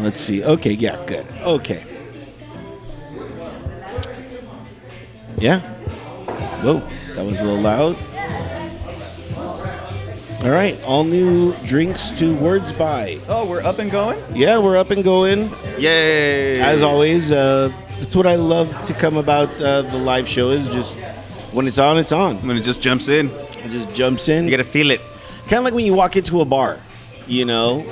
Let's see. Okay, yeah, good. Okay. Yeah. Whoa, that was a little loud. All right, all new drinks to words by. Oh, we're up and going? Yeah, we're up and going. Yay! As always, that's what I love to come about the live show is just when it's on, it's on. When it just jumps in. It just jumps in. You gotta feel it. Kind of like when you walk into a bar. You know,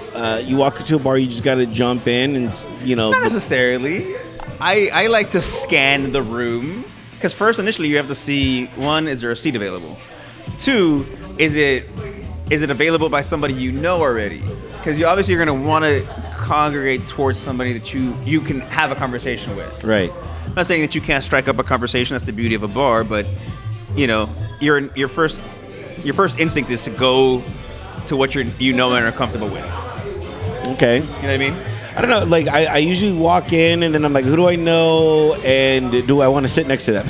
you walk into a bar, you just got to jump in and, you know. Not necessarily. I like to scan the room. Because first, initially, you have to see, one, is there a seat available? Two, is it available by somebody you know already? Because you obviously you're going to want to congregate towards somebody that you can have a conversation with. Right. I'm not saying that you can't strike up a conversation. That's the beauty of a bar. But, you know, your first instinct is to go to what you know and are comfortable with. Okay. You know what I mean? I don't know. Like, I usually walk in and then I'm like, who do I know and do I want to sit next to them?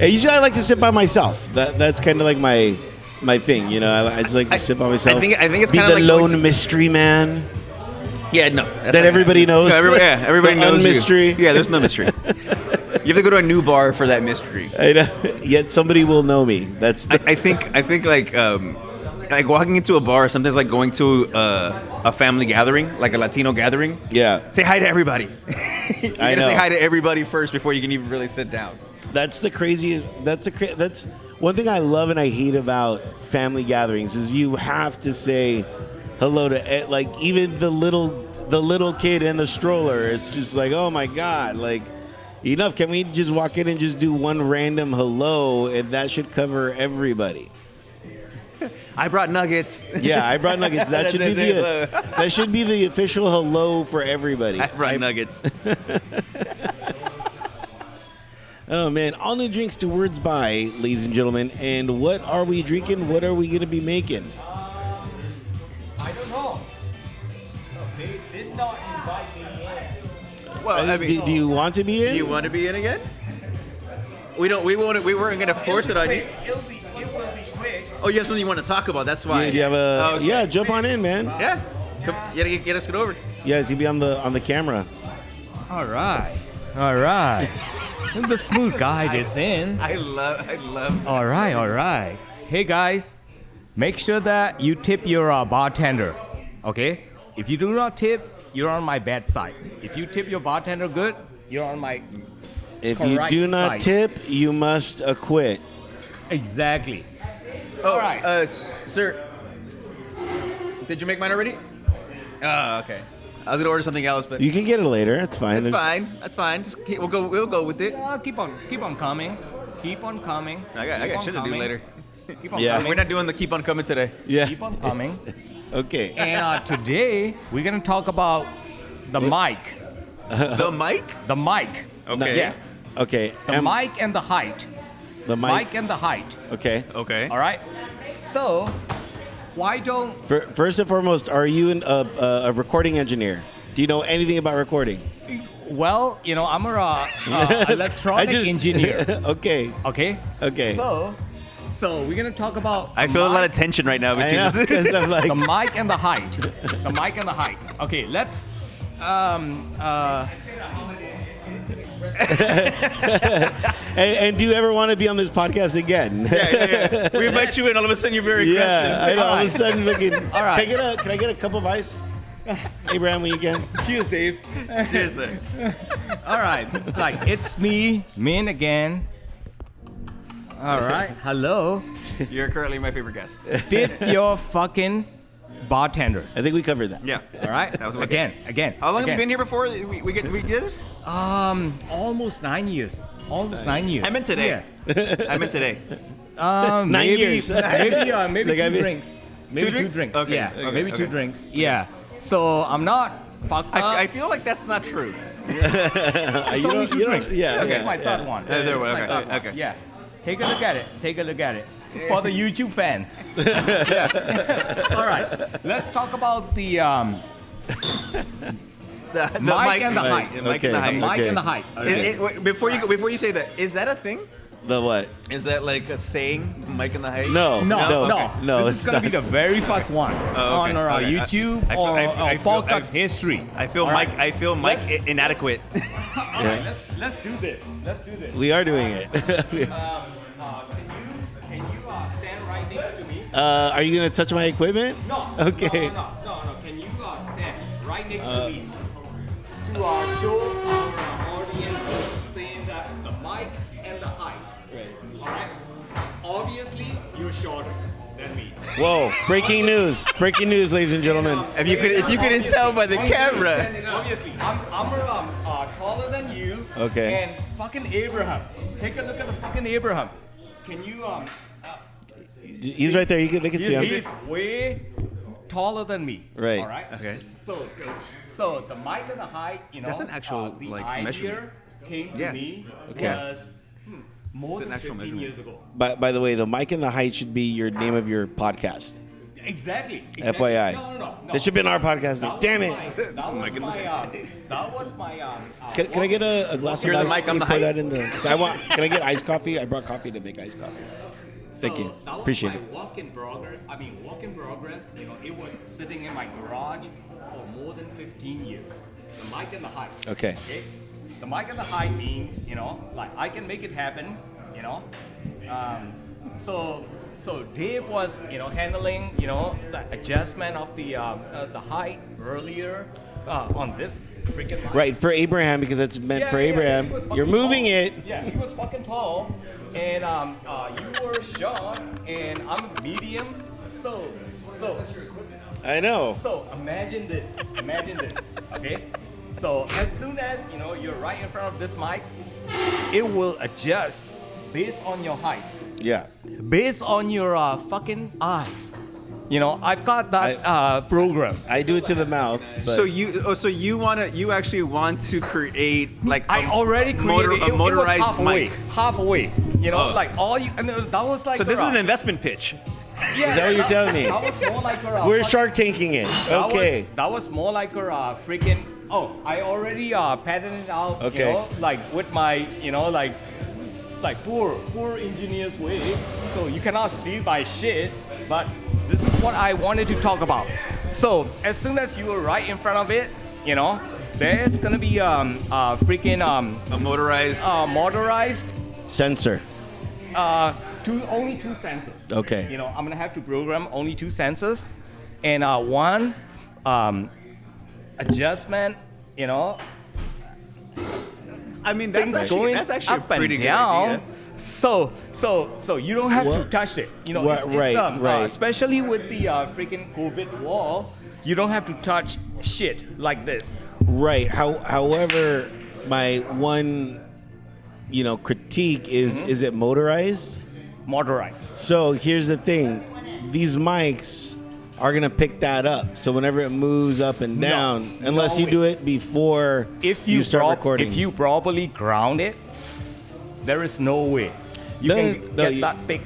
And usually I like to sit by myself. That's kind of like my thing, you know. I just like to sit by myself. I think it's be kind of the like lone mystery man. Yeah, no. That everybody knows. No, everybody the knows mystery. Yeah, there's no mystery. You have to go to a new bar for that mystery. I know. Yet somebody will know me. That's. I think like walking into a bar, sometimes like going to a family gathering, like a Latino gathering. Yeah. Say hi to everybody. You I gotta know. say hi to everybody first before you can even really sit down. That's the crazy. That's one thing I love and I hate about family gatherings is you have to say hello to like even the little kid in the stroller. It's just like, oh my god, like enough. Can we just walk in and just do one random hello and that should cover everybody? I brought nuggets. Yeah, I brought nuggets. That should be the official hello for everybody. I brought nuggets. Oh man, all new drinks to words by, ladies and gentlemen. And what are we drinking? What are we going to be making? I don't know. They did not invite me in. Well, I mean, do you want to be in? do you want to be in again? We weren't gonna force it on you. It will be quick. Oh, you have something you want to talk about. That's why. Do you have a? Oh, okay. Yeah, jump on in, man. Yeah. Come, you gotta get us get over. Yeah, it's gonna be on the camera. All right. The smooth guy is in. I love. All right. Hey guys, make sure that you tip your bartender. Okay? If you do not tip, you're on my bad side. If you tip your bartender good, you're on my If you correct do not side. tip, you must acquit. Exactly. Oh, All right. Sir. Did you make mine already? Oh, okay. I was gonna order something else, but You can get it later. It's fine. that's fine. Just we'll go with it. Keep on coming. Keep on coming. I got shit to do later. Keep on Yeah. coming. We're not doing the keep on coming today. Yeah. Keep on coming. Okay. And today we're gonna talk about the mic. The mic? The mic. Okay. Yeah. Okay. The mic and the height. The mic. Mic and the height. Okay. Okay. All right. So, why don't First and foremost, are you a recording engineer? Do you know anything about recording? well, I'm a electronic engineer. Okay. Okay. Okay. So we're gonna talk about. I feel a lot of tension right now I between know, us. 'cause I'm like, the mic and the height. The mic and the height. Okay, let's. and do you ever want to be on this podcast again? Yeah. We invite you in, all of a sudden you're very aggressive. Yeah, I know. All of a sudden, looking. All right. Can I get a cup of ice? Abraham, when you can. Cheers, Dave. Cheers, sir. All right. Like it's me, Ming again. All right. Hello. You're currently my favorite guest. Tip your fucking bartenders. I think we covered that. Yeah. All right. That was what- Again. How long have you again. been here before we get this? Almost 9 years. Almost 9 years. I meant today. I meant today. Maybe, years. maybe Like, I two mean- drinks. Maybe Two drinks? two drinks. Okay, Yeah. okay, Maybe two okay. drinks. Yeah. So I'm not fucked up. I feel like that's not true. It's only two drinks. Yeah. This yeah, is my third one. Third This is one, my okay, third one. okay. Yeah. Take a look at it. For the YouTube fan. Yeah. All right. Let's talk about the The mic and the height. The mic and the Okay. height. mic Okay. and the height. Wait, before you say that, is that a thing? The what? Is that like a saying? Mike in the height? No. No. This it's is gonna be not. the very first one Oh, okay. on our Okay. YouTube I feel- or I feel- podcast history. I feel All Mike. right? I feel Mike inadequate. All right, let's do this. Let's do this. We are doing it. Can you stand right next to me? Are you gonna touch my equipment? No. Okay. No. Can you stand right next to me to show our audience saying that the mic and the height. Right. All right. Obviously, you're shorter than me. Whoa! Breaking news! Breaking news, ladies and gentlemen. If you couldn't tell by the camera. Obviously, I'm taller than you. Okay. And fucking Abraham. Take a look at the fucking Abraham. Can you He's right there. They can see him. He's way taller than me. Right. All right. Okay. So the mic and the height, That's an actual, the like, idea measurement. came to Yeah. me Okay. was more It's an than actual 15 measurement. years ago. By the way, the mic and the height should be your name of your podcast. Exactly. FYI. No. This should be in our podcast. That Damn was it! That was my. Can I get a glass You're of the ice? mic, I'm Can you the pour height. that in the. Can I get iced coffee? I brought coffee to make iced coffee. Thank you. That was Appreciate my it. Work in progress. You know, it was sitting in my garage for more than 15 years. The mic and the height. Okay. The mic and the height means, you know, like I can make it happen. You know, so Dave was, you know, handling, you know, the adjustment of the height earlier on this freaking mic. Right, for Abraham, because it's meant for He Abraham. was You're fucking moving tall. it. Yeah, he was fucking tall, and you were short, and I'm medium. So I know. imagine this. Okay. So as soon as you know you're right in front of this mic, it will adjust based on your height, Yeah. based on your fucking eyes. You know, I've got that program. I do it to the mouth. But So you actually want to create like I already created a motorized it was mic. halfway. You know, Oh. like all you. And that was like. So this is around. an investment pitch. Yeah, Is that what you're telling me? That was more like a. We're Shark Tanking it. Okay. That was more like a freaking. Oh, I already patented it out. Okay. You know, like with my, you know, like poor engineer's way. So you cannot steal my shit. But this is what I wanted to talk about. So as soon as you are right in front of it, you know, there's gonna be freaking A motorized. motorized. Sensor. Only two sensors. Okay. You know, I'm gonna have to program only two sensors, and one adjustment. You know, I mean, things going that's actually up a pretty and good down. idea. So you don't have to What? touch it. You know, Right, right. especially with the freaking COVID wall, you don't have to touch shit like this. Right. However, my one, critique is it motorized? Motorized. So here's the thing: these mics are gonna pick that up. So whenever it moves up and down, unless no you do it before If you start recording. if you properly ground it, there is no way you can get that big,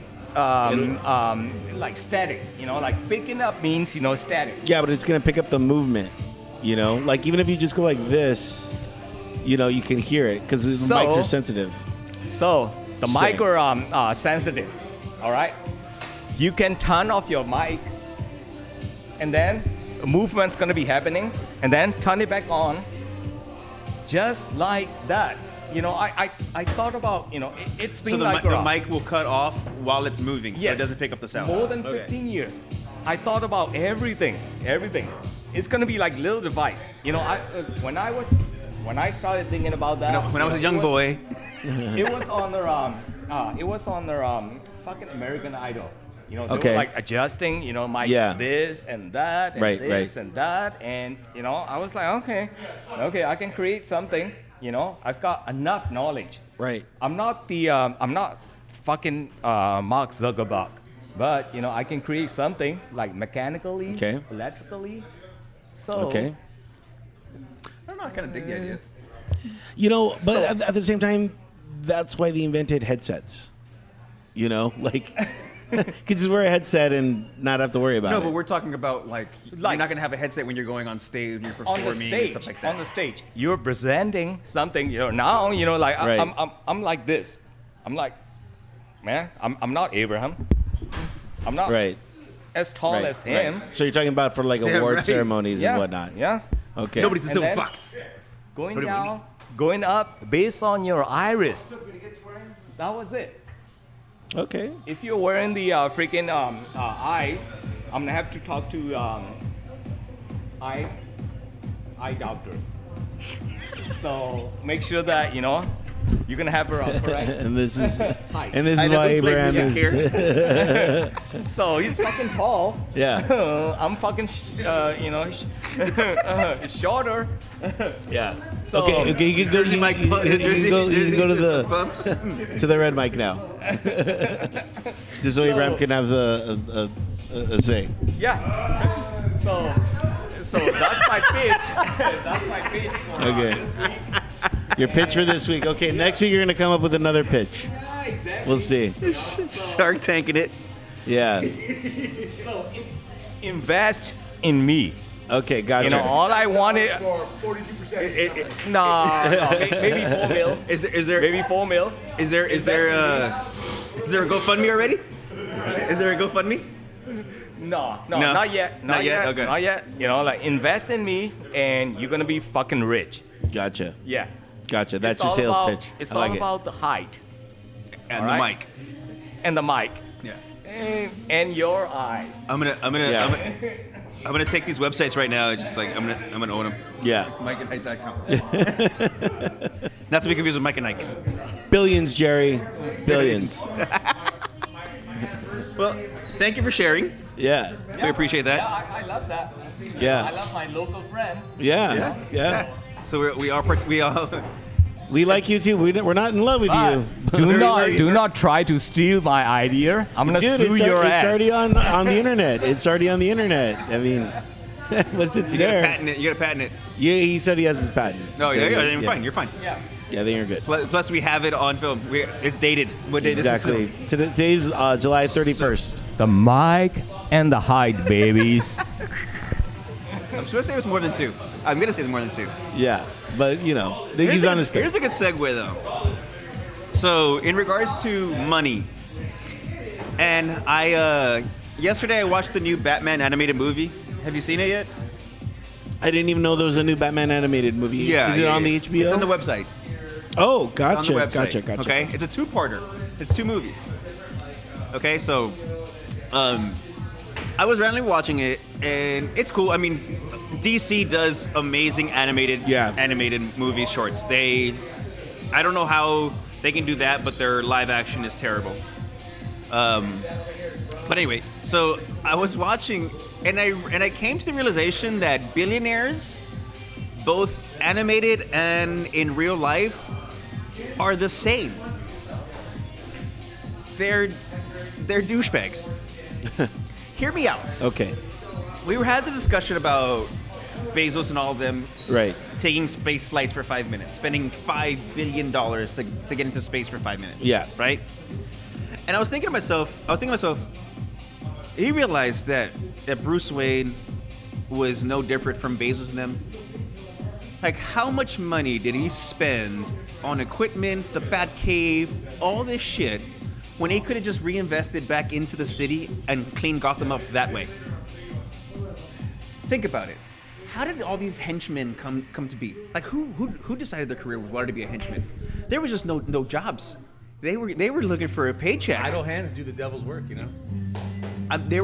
like static. You know, like picking up means static. Yeah, but it's gonna pick up the movement. Like even if you just go like this, you can hear it because the So- mics are sensitive. So the Same. mic are sensitive. All right, you can turn off your mic, and then a movement's gonna be happening, and then turn it back on, just like that. I thought about it's been So the, like the around- mic will cut off while it's moving, so Yes. it doesn't pick up the sound. More than Okay. 15 years. I thought about everything. It's gonna be like little device. When I started thinking about that. When I was a young it was- boy, It was on their fucking American Idol. They Okay. were like adjusting, my Yeah. this and that, and Right, this right. and that, and I was like, okay, I can create something. I've got enough knowledge. Right. I'm not fucking Mark Zuckerberg, but I can create something like mechanically, Okay. electrically. So Okay. I don't know. I kind of dig the idea. But So- at the same time, that's why they invented headsets. Like you could just wear a headset and not have to worry about No, it. but we're talking about like you're Like- not gonna have a headset when you're going on stage and you're on performing the stage, and stuff like that. on the stage, you're presenting something. Now, like Right. I'm like this. I'm like man. I'm not Abraham. I'm not Right. as tall Right. as him. Right. So you're talking about for like Damn award right. ceremonies Yeah. and whatnot. Yeah. Okay. Nobody's a And silver then- fox. Going What do we down, going up based on your iris. That was it. Okay. If you're wearing the freaking eyes, I'm gonna have to talk to eye doctors. So make sure that you're gonna have her correct. And this is height. and this I is never why played Abraham music is. So he's fucking tall. Yeah. I'm fucking shorter. Yeah. So Okay. You can go. Jersey Mike. You can go to the bump. to the red mic now. Just so Abraham can have a say. Yeah. So that's my pitch. That's my pitch for Okay. this week. Your pitch for this week. Okay. Next week you're gonna come up with another pitch. Yeah, exactly. We'll see. Shark tanking it. Yeah. So invest in me. Okay. Gotcha. All I wanted. For 42%. No, maybe 4 mil. Is there Maybe 4 mil. is there a GoFundMe already? Is there a GoFundMe? No, No. not yet. Not yet? Okay. Not yet. Like invest in me, and you're gonna be fucking rich. Gotcha. Yeah. Gotcha. That's It's your all sales about, pitch. It's I like all it. about the height And All the right. mic. and the mic Yeah. and your eyes. I'm gonna take these websites right now. Just like I'm gonna own them. Yeah. MikeandHikes.com. Not to be confused with Mike and Nikes. Billions, Jerry. Billions. Well, thank you for sharing. Yeah. We appreciate that. I love that. Yeah. I love my local friends. Yeah. Yeah. So we are. We like you too. We're not in love with you. Do not try to steal my idea. I'm gonna Dude, sue your it's ass. already on the internet. It's already on the internet. I mean, what's it You gotta there? patent it. You gotta patent it. Yeah, he said he has his patent. No, So, yeah, you're fine. You're fine. Yeah. Yeah, then you're good. Plus, we have it on film. It's dated. What date Exactly. is Today's July 31st. The mic and the height, babies. I'm supposed to say it was more than 2. I'm gonna say it's more than 2. Yeah, but Here's he's a- on his thing. Here's a good segue though. So in regards to money, and yesterday I watched the new Batman animated movie. Have you seen it yet? I didn't even know there was a new Batman animated movie. Yeah. Is it on the HBO? It's on the website. Oh, It's gotcha, on the website. gotcha. Okay, it's a 2-parter. It's 2 movies. Okay, so I was randomly watching it, and it's cool. I mean, DC does amazing animated movie shorts. I don't know how they can do that, but their live action is terrible. But anyway, so I was watching, and I came to the realization that billionaires, both animated and in real life, are the same. They're douchebags. Hear me out. Okay, We had the discussion about Bezos and all of them right. taking space flights for 5 minutes, spending $5 billion to get into space for 5 minutes. Yeah. Right? And I was thinking to myself, he realized that Bruce Wayne was no different from Bezos and them. Like, how much money did he spend on equipment, the Batcave, all this shit, when he could have just reinvested back into the city and cleaned Gotham up that way? Think about it. How did all these henchmen come to be? Like, who decided their career wanted to be a henchman? There was just no jobs. They were looking for a paycheck. Idle hands do the devil's work, you know. They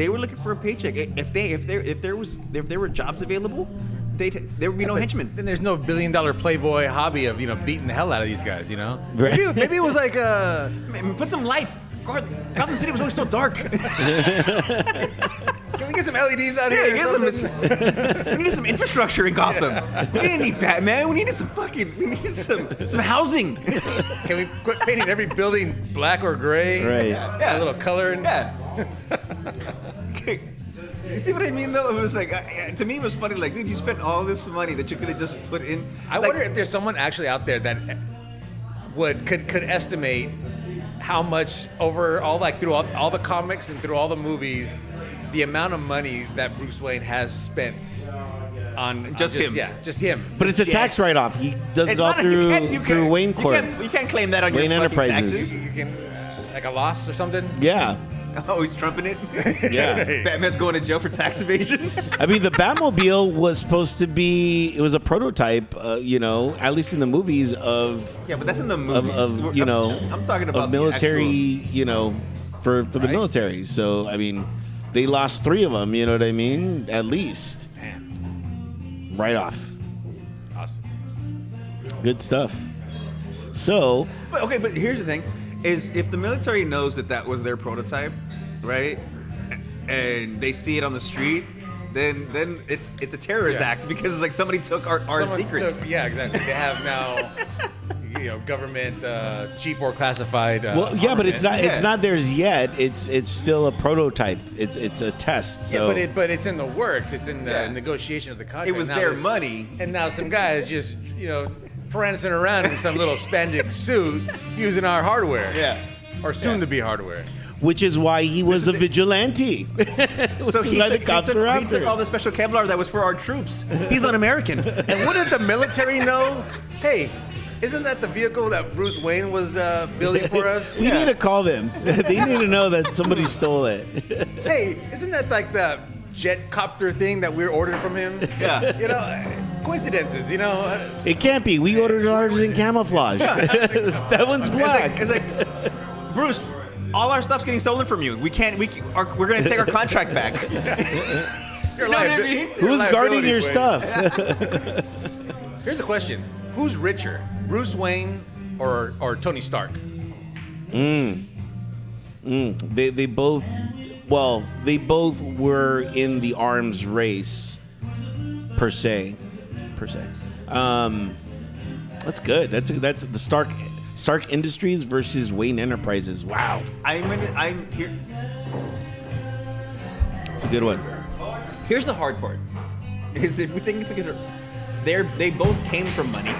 were looking for a paycheck. If there were jobs available, there would be no henchmen. Then there's no billion-dollar playboy hobby of beating the hell out of these guys, you know. Right. Maybe it was like Put some lights. Gotham City was always so dark. can we get some LEDs out Yeah, here? or get something? we need some infrastructure in Gotham. We didn't need Batman. We needed some housing. Can we quit painting every building black or gray? Right. Yeah. A little color. And, Yeah. You see what I mean, though? It was like, to me, it was funny. Like, dude, you spent all this money that you could have just put in. I wonder if there's someone actually out there that could estimate how much over through all the comics and through all the movies, the amount of money that Bruce Wayne has spent on Just him. Yeah, just him. But it's a tax Yes. write-off. He does It's it all not- you through can't- Wayne Corp. You can't claim that on Wayne your fucking Enterprises. taxes. You can, like a loss or something. Yeah. Oh, he's trumping it. Yeah. Batman's going to jail for tax evasion. I mean, the Batmobile was supposed to be, it was a prototype, at least in the movies of, Yeah, but that's in the movies. I'm talking about of the military, for the Right. military. So, I mean, they lost 3 of them, you know what I mean? At least. Man, Right off. awesome. Good stuff. So, But here's the thing: is if the military knows that was their prototype, right, and they see it on the street, then it's a terrorist Yeah. act because it's like somebody took our Someone secrets. yeah, exactly. They have now, government chief or classified. well, yeah, but it's not Yeah. it's not theirs yet. It's still a prototype. It's a test. So Yeah, but it's in the works. It's in the Yeah. negotiation of the contract. It was Now their this- money. and now some guy is just prancing around in some little spandex suit using our hardware. Yeah. Or soon to be hardware. which is why he was a vigilante. So he Why the took, cops he, took, are he after took all the special Kevlar that was for our troops. He's un-American. And wouldn't the military know? Hey, isn't that the vehicle that Bruce Wayne was building for us? We need to call them. They need to know that somebody stole it. Hey, isn't that like the jet copter thing that we're ordering from him? Yeah. Coincidences, It can't be. We ordered ours in camouflage. That one's black. It's like, Bruce, all our stuff's getting stolen from you. We're going to take our contract back. You know what I mean? Who's guarding your stuff? Here's the question: who's richer, Bruce Wayne or Tony Stark? They both, they both were in the arms race, per se. That's good. That's the Stark Industries versus Wayne Enterprises. Wow, I'm here. it's a good one. Here's the hard part: is if we take it together, they both came from money,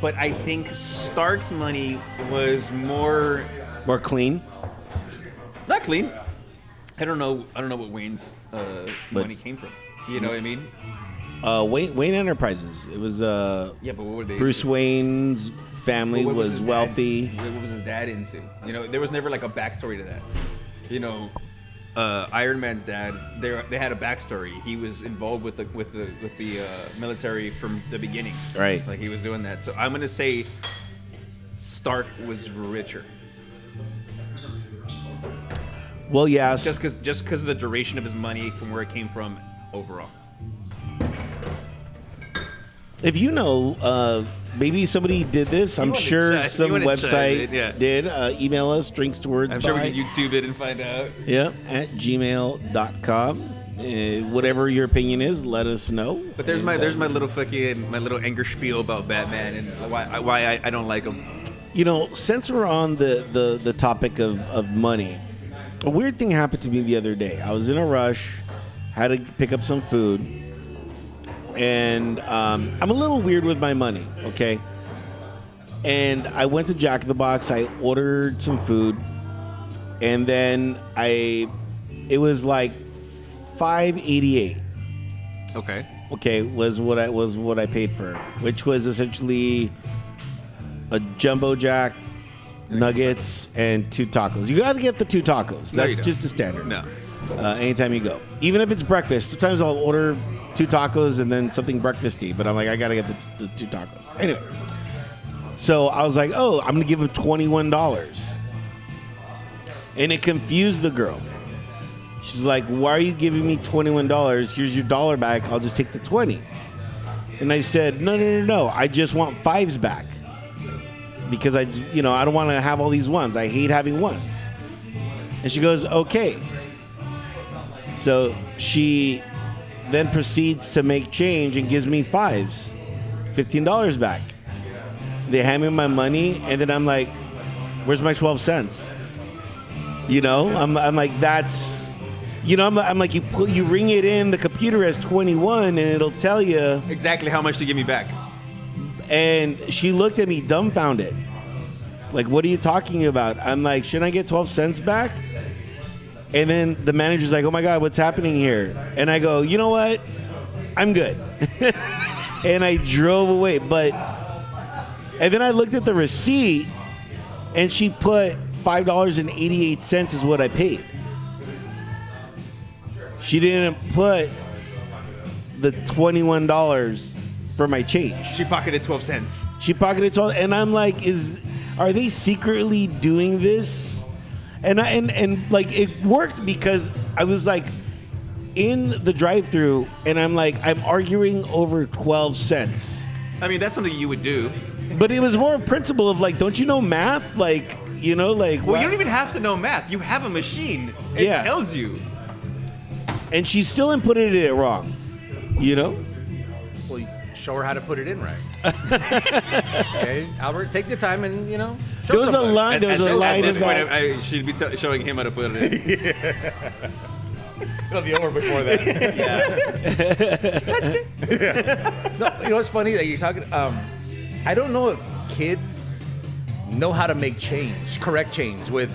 but I think Stark's money was more More clean. not clean. I don't know what Wayne's money came from. You know what I mean? Wayne Enterprises. It was Yeah, but what were they? Bruce Wayne's family What was his dad- wealthy. What was his dad into? There was never like a backstory to that. Iron Man's dad. They had a backstory. He was involved with the military from the beginning. Right. Like he was doing that. So I'm gonna say Stark was richer. Well, yes. Just because of the duration of his money from where it came from overall. If you know, maybe somebody did this. I'm wanna sure check- some you wanna check website it, yeah. did. Email us, drinks towards I'm sure we by. can YouTube it and find out. Yeah, at gmail.com. Whatever your opinion is, let us know. But there's my little anger spiel about Batman and why I don't like him. Since we're on the topic of money, a weird thing happened to me the other day. I was in a rush, had to pick up some food, and I'm a little weird with my money, okay? And I went to Jack in the Box, I ordered some food, and then it was like $5.88. Okay. Was what I paid for, which was essentially a jumbo jack, nuggets, and 2 tacos. You got to get the 2 tacos. No, you That's don't. just a standard. No. Anytime you go, even if it's breakfast. Sometimes I'll order 2 tacos and then something breakfasty, but I'm like, I gotta get the 2 tacos anyway. So I was like, oh, I'm gonna give him $21, and it confused the girl. She's like, why are you giving me $21? Here's your $1 back. I'll just take the 20. And I said, no. I just want 5s back. Because I don't want to have all these ones. I hate having ones. And she goes, okay. So she then proceeds to make change and gives me 5s. $15 back. They hand me my money, and then I'm like, where's my 12 cents? I'm like, that's... I'm like, you ring it in the computer as 21, and it'll tell you. Exactly how much to give me back. And she looked at me dumbfounded. Like, what are you talking about? I'm like, shouldn't I get 12 cents back? And then the manager's like, oh my God, what's happening here? And I go, you know what? I'm good. And I drove away. And then I looked at the receipt, and she put $5.88 is what I paid. She didn't put the $21 for my change. She pocketed 12 cents. She pocketed 12, and I'm like, are they secretly doing this? And like it worked because I was like in the drive-through, and I'm arguing over 12 cents. I mean, that's something you would do. But it was more a principle of like, don't you know math? Like, you know, like. Well, you don't even have to know math. You have a machine. It tells you. And she still inputted it wrong. You know? Well, show her how to put it in right. Okay, Albert, take the time and show There was somebody. a line. There was a line At this point, about. I should be showing him how to put it in. It'll be over before that. Touched it. No, you know what's funny that you're talking. I don't know if kids know how to make correct change with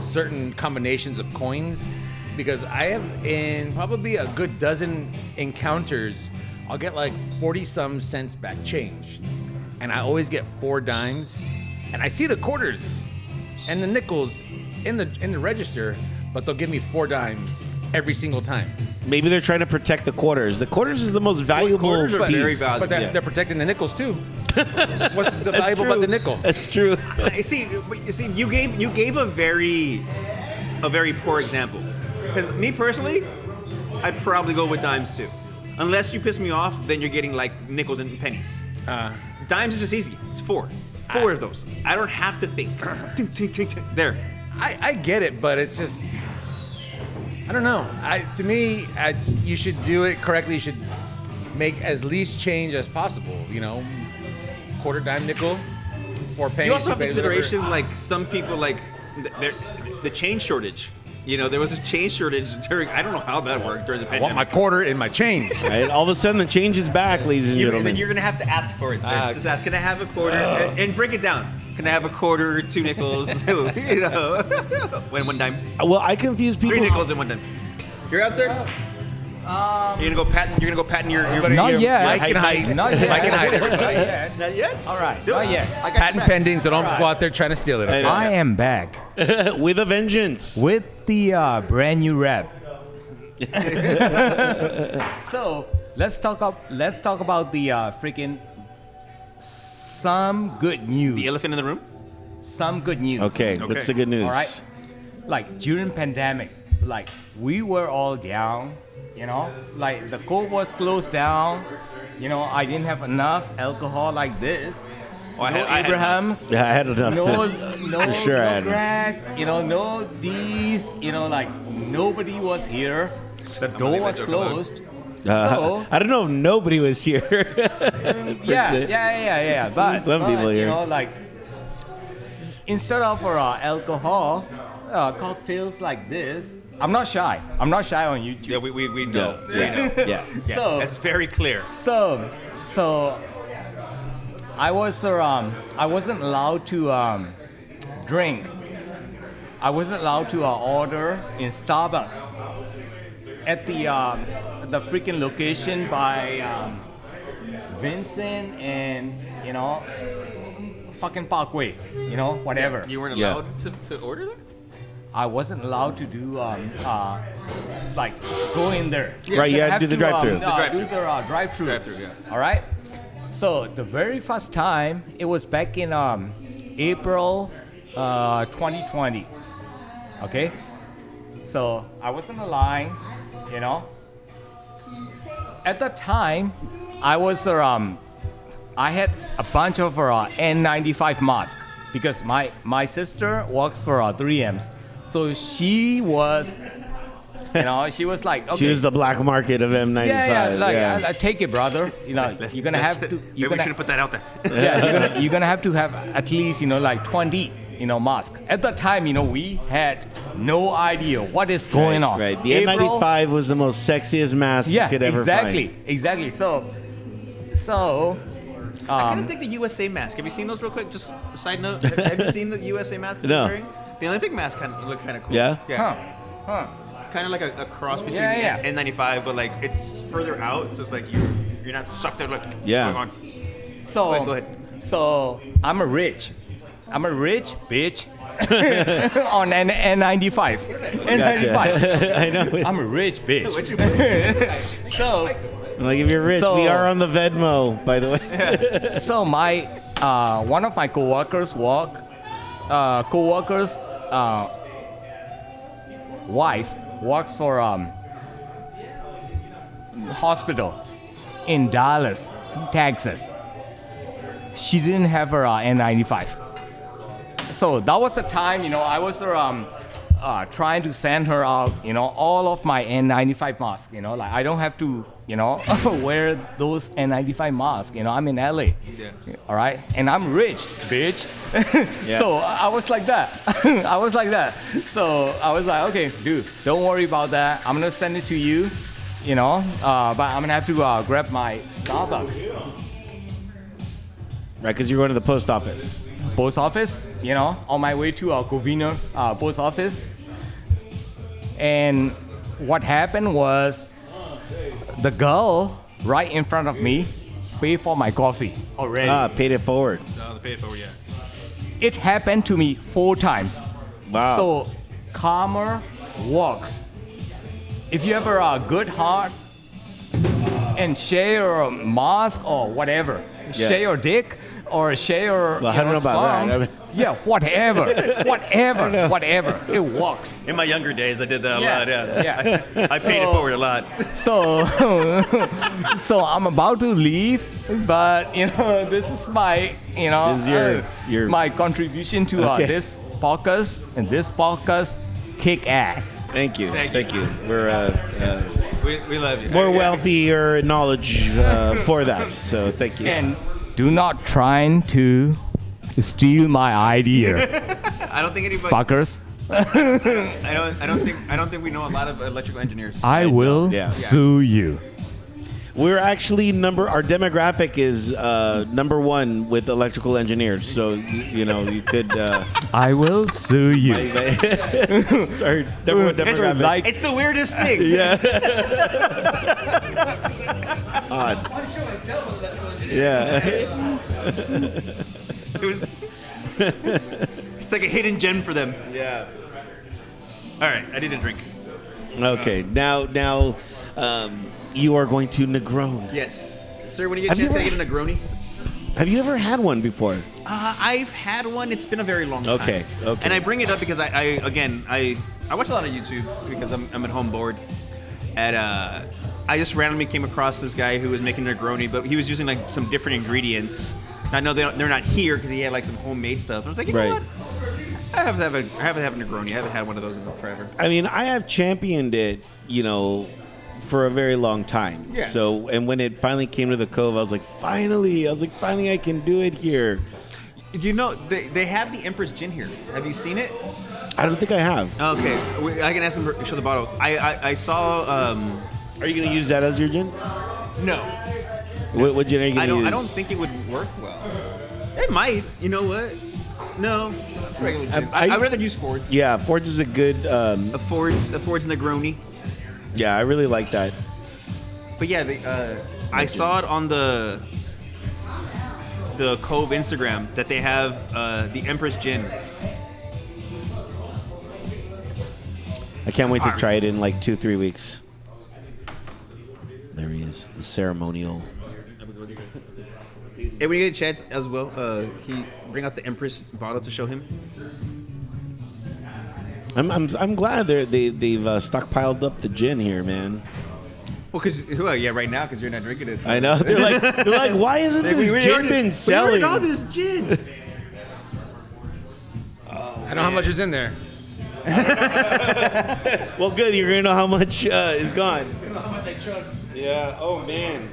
certain combinations of coins, because I have in probably a good dozen encounters, I'll get like 40-some cents back change, and I always get 4 dimes, and I see the quarters and the nickels in the register, but they'll give me 4 dimes every single time. Maybe they're trying to protect the quarters. The quarters is the most valuable Quarters are piece. very valuable. But they're protecting the nickels too. What's the That's valuable true. about the nickel? That's true. You see, you gave a very poor example. Because me personally, I'd probably go with dimes too. Unless you piss me off, then you're getting like nickels and pennies. Dimes is just easy. It's 4 of those. I don't have to think. Tink, tink, tink, tink. There. I get it, but it's just, I don't know. To me, you should do it correctly. You should make as least change as possible. Quarter, dime, nickel, 4 pennies. You also have 2 pennies, consideration, whatever. like some people like the change shortage. There was a change shortage during. I don't know how that worked during the I pandemic. want my quarter in my change. Right? All of a sudden, the change is back, ladies and Then gentlemen. you're gonna have to ask for it, sir. Just ask, can I have a quarter? And break it down. Can I have a quarter, 2 nickels? One dime. Well, I confuse people. 3 nickels and 1 dime. You're out, sir. You're gonna go patent your Not yet. Mike can hide. Not yet. Mike can hide everybody. Not yet. Not yet. All right. Do Not it. yet. I got Patent your back. pending, so don't go out there trying to steal it. I know. I am back With a vengeance. with the brand new rap. So let's talk about the freaking some good news. The elephant in the room. Some good news. Okay, what's the good news? All right. Like during pandemic, like we were all down, like the court was closed down. I didn't have enough alcohol like this. Oh, I had Abrahams. Yeah, I had enough No, to. no, For sure I no had crack, no these, like nobody was here. The door was closed. So, I don't know if nobody was here. yeah. But Some people here. like instead of alcohol, cocktails like this. I'm not shy on YouTube. Yeah, we know. Yeah. So That's very clear. So I wasn't allowed to drink. I wasn't allowed to order in Starbucks at the freaking location by Vincent and fucking Parkway, whatever. You weren't Yeah. allowed to order there? I wasn't allowed to do like go in there. Right, you had to have do the drive-thru. Do drive-thru. the drive-thru. Drive-thru, yeah. All right. So the very first time, it was back in April 2020. Okay. So I was in the line, At the time, I was I had a bunch of N95 masks because my sister works for 3Ms. So she was, she was like, okay. She was the black market of M95. I take it, brother. You're gonna have to. Maybe You're we gonna, should have put that out there. yeah, you're gonna have to have at least like 20, masks. At that time, we had no idea what is going on. Right. The April- N95 was the most sexiest mask you could ever find. Exactly. So. I kind of think the USA mask. Have you seen those real quick? Just a side note. Have you seen the USA mask he's No. wearing? The Olympic mask look kind of cool. Yeah? Huh. Kind of like a cross between Yeah. the N95, but like it's further out, so it's like you're not sucked out. Like, Yeah. what's going on? So Go ahead. So I'm a rich. I'm a rich bitch on an N95. N95. I know. I'm a rich bitch. So, Like if you're rich, So- we are on the Venmo, by the way. so my one of my coworkers wife works for hospital in Dallas, Texas. She didn't have her N95. So that was the time, I was trying to send her out, all of my N95 masks, like I don't have to, wear those N95 masks, I'm in LA. Yeah. All right. And I'm rich, bitch. Yeah. So I was like that. I was like that. So I was like, okay, dude, don't worry about that. I'm going to send it to you, but I'm going to have to grab my Starbucks. Right, because you're going to the post office. Post office, on my way to Covina post office. And what happened was the girl right in front of me paid for my coffee already. Paid it forward. the pay it forward, yeah. It happened to me 4 times. Wow. So karma works. If you have a good heart and share your mask or whatever, Yeah. share your dick or share your Well, I don't know about sperm, that. I mean- yeah, whatever, whatever, it works. In my younger days, I did that a Yeah, lot. Yeah, yeah. I paid it So- forward a lot. So, so I'm about to leave, but this is my, This is your- my contribution to Okay. this podcast, and this podcast kick ass. Thank you. Thank you. We're We love you. more wealthier knowledge for that. So thank you. And do not try to steal my idea, I don't think anybody. fuckers. I don't think we know a lot of electrical engineers. I will Yeah. sue you. We're actually our demographic is number 1 with electrical engineers. So you could. I will sue you. Our number 1 demographic. Like It's the weirdest thing. Yeah. Odd. Yeah. It was. It's like a hidden gem for them. Yeah. All right, I need a drink. Okay. Now, you are going to Negroni. Yes, sir. When you get a Have you chance to ever- get a Negroni. Have you ever had one before? I've had one. It's been a very long time. Okay. And I bring it up because I watch a lot of YouTube because I'm at home bored, and I just randomly came across this guy who was making a Negroni, but he was using like some different ingredients. I know they're not here because he had like some homemade stuff. I was like, you know Right. what? I haven't had a Negroni. I haven't had one of those in forever. I mean, I have championed it, for a very long time. Yes. So, and when it finally came to the Cove, I was like, finally I can do it here. They have the Empress Gin here. Have you seen it? I don't think I have. Okay, I can ask him to show the bottle. I saw. Are you going to use that as your gin? No, What gin are you going to use? I don't think it would work well. It might. You know what? No, regular gin. I'd rather use Ford's. Yeah, Ford's is a good. A Ford's Negroni. Yeah, I really like that. But yeah, I saw it on the Cove Instagram that they have the Empress Gin. I can't wait to try it in like 2-3 weeks. There he is, the ceremonial. Hey, when you get a chance as well, he bring out the Empress bottle to show him. I'm glad they've stockpiled up the gin here, man. Well, right now, because you're not drinking it. So. I know they're like, why isn't this gin been selling? We ordered all this gin. I know how much is in there. Well, good. You're gonna know how much is gone. You know how much I chugged. Yeah. Oh man.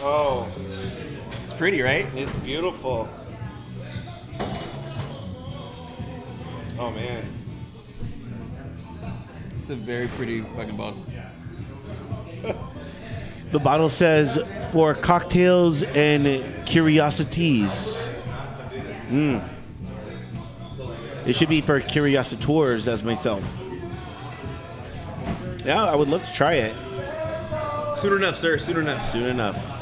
Oh, It's pretty, right? it's beautiful. Oh man. It's a very pretty fucking bottle. The bottle says for cocktails and curiosities. It should be for curiositors as myself. Yeah, I would love to try it Soon enough, sir. Soon enough. soon enough.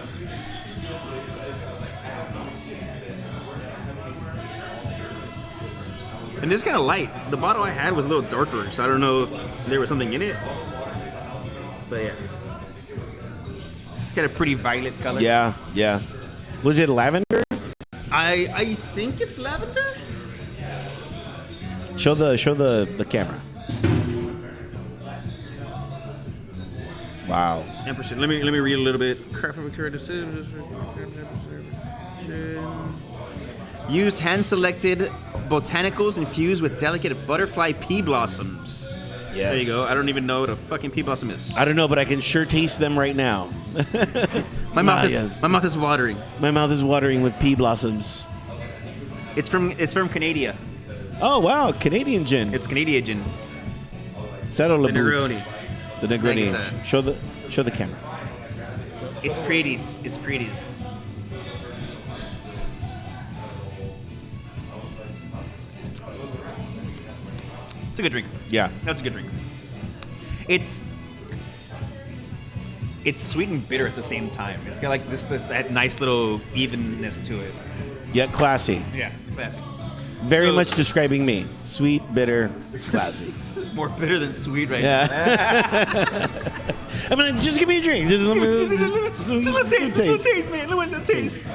And this is kind of light. The bottle I had was a little darker, so I don't know if there was something in it. But yeah. It's got a pretty violet color. Yeah, yeah. Was it lavender? I think it's lavender. Show the camera. Wow. Ampersand. Let me read a little bit. Used hand-selected botanicals infused with delicate butterfly pea blossoms. Yes. There you go. I don't even know what a fucking pea blossom is. I don't know, but I can sure taste them right now. My mouth is watering. My mouth is watering with pea blossoms. It's from Canada. Oh wow, Canadian gin. It's Canadian gin. Saddle The Negroni. The Negroni. Thanks, Show the camera. It's pretties. It's pretties. It's a good drink. Yeah. That's a good drink. It's sweet and bitter at the same time. It's got like that nice little evenness to it. Yeah, classy. Yeah, classic. Very So- much describing me. Sweet, bitter, classy. More bitter than sweet right Yeah. I mean, just give me a drink. Just now. Just a little taste, man. A little taste.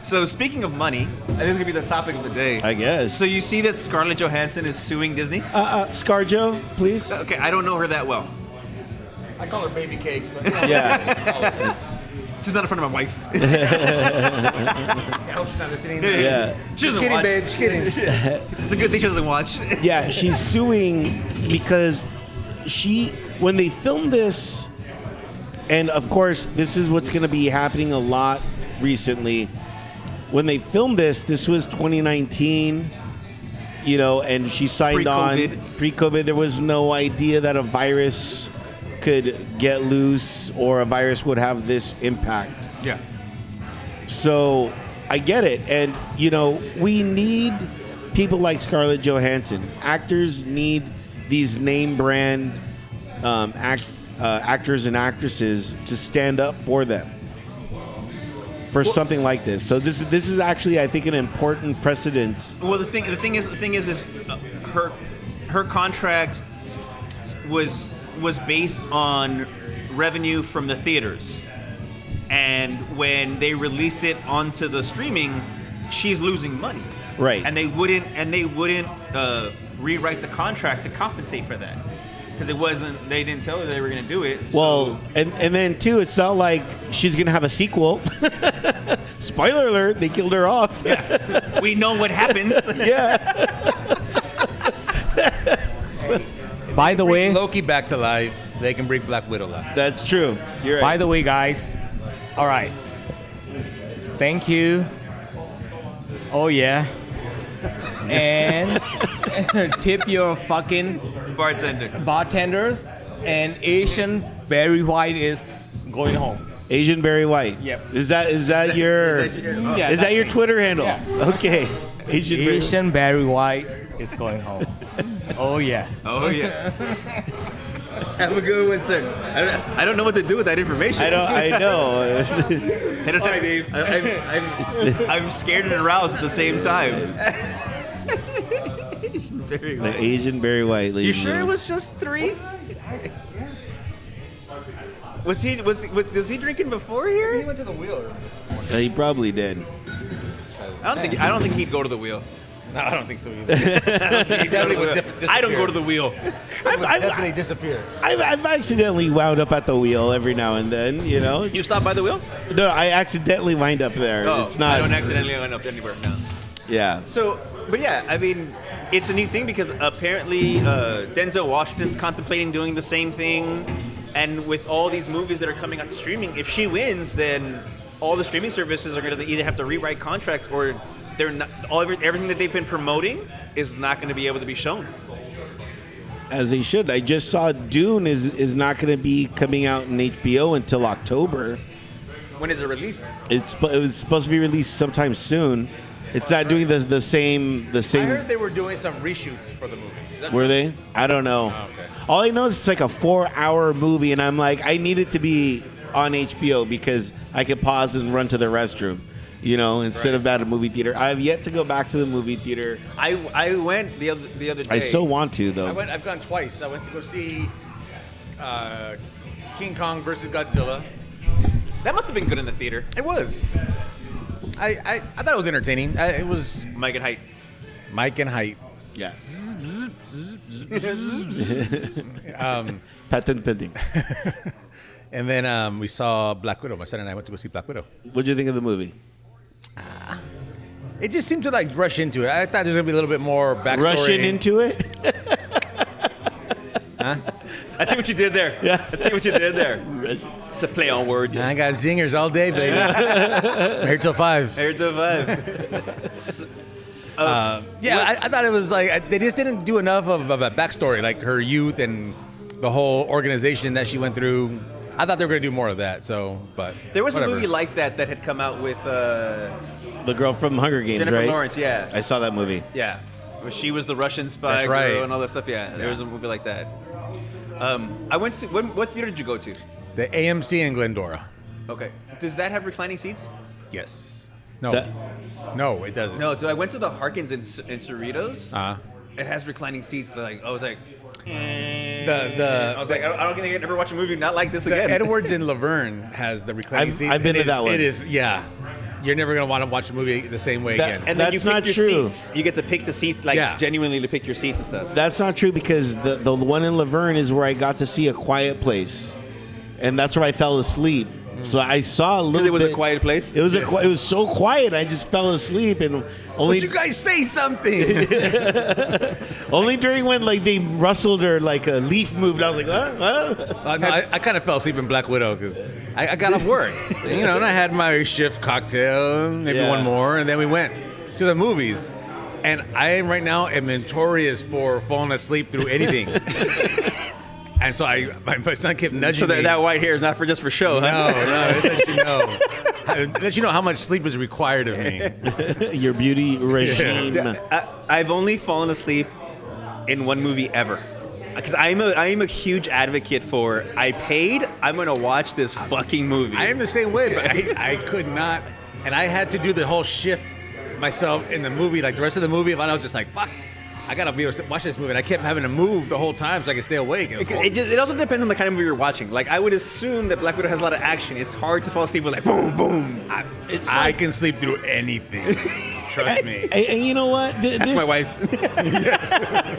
So speaking of money, I think it's gonna be the topic of the day. I guess. So you see that Scarlett Johansson is suing Disney? Scarjo, please. Okay, I don't know her that well. I call her baby cakes, but Yeah. Just not in front of my wife. I hope she's not listening. Yeah. She doesn't Kidding, watch. babe. Just kidding. It's a good thing she doesn't watch. Yeah, she's suing because when they filmed this, and of course, this is what's going to be happening a lot recently. When they filmed this was 2019, and she signed on pre-COVID. There was no idea that a virus could get loose or a virus would have this impact. Yeah. So I get it. And, we need people like Scarlett Johansson. Actors need these name brand actors and actresses to stand up for them for something like this. So this is actually, I think, an important precedence. Well, the thing is her contract was based on revenue from the theaters, and when they released it onto the streaming, she's losing money. Right. And they wouldn't rewrite the contract to compensate for that because they didn't tell her they were going to do it. Well, and then too, it's not like she's going to have a sequel. Spoiler alert, they killed her off. Yeah. We know what happens. Yeah. By the way, Loki back to life. They can bring Black Widow life. That's true. You're right. by the way, guys. All right. Thank you. Oh yeah. And tip your fucking bartenders. And Asian Barry White is going home. Asian Barry White. Yep. Is that your Yeah, is that your Twitter handle? Yeah. Okay. Asian Barry White is going home. Oh yeah. Oh yeah. Have a good one, sir. I don't know what to do with that information. I know. Sorry, Dave. I'm scared and aroused at the same time. The Asian Barry White. You sure it was just 3? Was he drinking before here? He went to the wheel. He probably did. I don't think he'd go to the wheel. No, I don't think so either. I don't go to the wheel. Definitely disappear. I've accidentally wound up at the wheel every now and then. You stop by the wheel? No, I accidentally wind up there. It's not. I don't accidentally end up anywhere now. Yeah. So, but yeah, I mean, it's a neat thing because apparently Denzel Washington's contemplating doing the same thing, and with all these movies that are coming out to streaming, if she wins, then all the streaming services are going to either have to rewrite contracts or they're not. Everything that they've been promoting is not going to be able to be shown. As they should. I just saw Dune is not going to be coming out in HBO until October. When is it released? It was supposed to be released sometime soon. It's not doing the same. I heard they were doing some reshoots for the movie. Is that Were true? they? I don't know. Oh, okay. All I know is it's like a 4-hour movie, and I'm like, I need it to be on HBO because I can pause and run to the restroom. instead of at a movie theater. I have yet to go back to the movie theater. I went the other day. I so want to, though. I've gone twice. I went to go see King Kong versus Godzilla. That must have been good in the theater. It was. I thought it was entertaining. It was Mike and Height. Mike and Height. Yes. Patent pending. And then we saw Black Widow. My son and I went to go see Black Widow. What'd you think of the movie? It just seemed to rush into it. I thought there's gonna be a little bit more backstory. Rushing into it? Huh? I see what you did there. Yeah. I see what you did there. It's a play on words. I got zingers all day, baby. I'm here till 5. Here to 5. Yeah, I thought it was they just didn't do enough of a backstory, like her youth and the whole organization that she went through. I thought they were going to do more of that. But There was whatever. a movie like that had come out with The girl from Hunger Games, Jennifer right? Lawrence. Yeah, I saw that movie. yeah. Where she was the Russian spy That's right. girl and all that stuff. Yeah, there was a movie like that. I went to. What theater did you go to? The AMC in Glendora. Okay. Does that have reclining seats? Yes. No. That- No, it doesn't. No. So I went to the Harkins in Cerritos. Uh-huh. It has reclining seats. I was like, I The was like, I don't think I can ever watch a movie not like this again. Edwards in Laverne has the reclining seats. I've been and to that one. It is, yeah. You're never going to want to watch a movie the same way That- again. and then you That's pick not your true. seats. You get to pick the seats, Yeah. genuinely to pick your seats and stuff. That's not true because the one in Laverne is where I got to see A Quiet Place, and that's where I fell asleep. So I saw a little. Because it was bit, a quiet place. It was it was so quiet. I just fell asleep, and only Would you guys say something? only during when they rustled or a leaf moved. I was like, huh? No, I kind of fell asleep in Black Widow because I got off work, and I had my shift cocktail, maybe Yeah. one more, and then we went to the movies. And I right now am notorious for falling asleep through anything. And so my son kept nudging So me. that white hair is not just for show, huh? No, it lets you know. It lets you know how much sleep is required of me. Your beauty regime. I've only fallen asleep in one movie ever. Because I am a huge advocate for I paid, I'm going to watch this fucking movie. I am the same way, but I could not. And I had to do the whole shift myself in the movie. Like the rest of the movie, if I was just like, fuck, I got to be able to watch this movie. And I kept having to move the whole time so I could stay awake. It also depends on the kind of movie you're watching. Like, I would assume that Black Widow has a lot of action. It's hard to fall asleep with boom, boom. I can sleep through anything. Trust me. And you know what? That's my wife.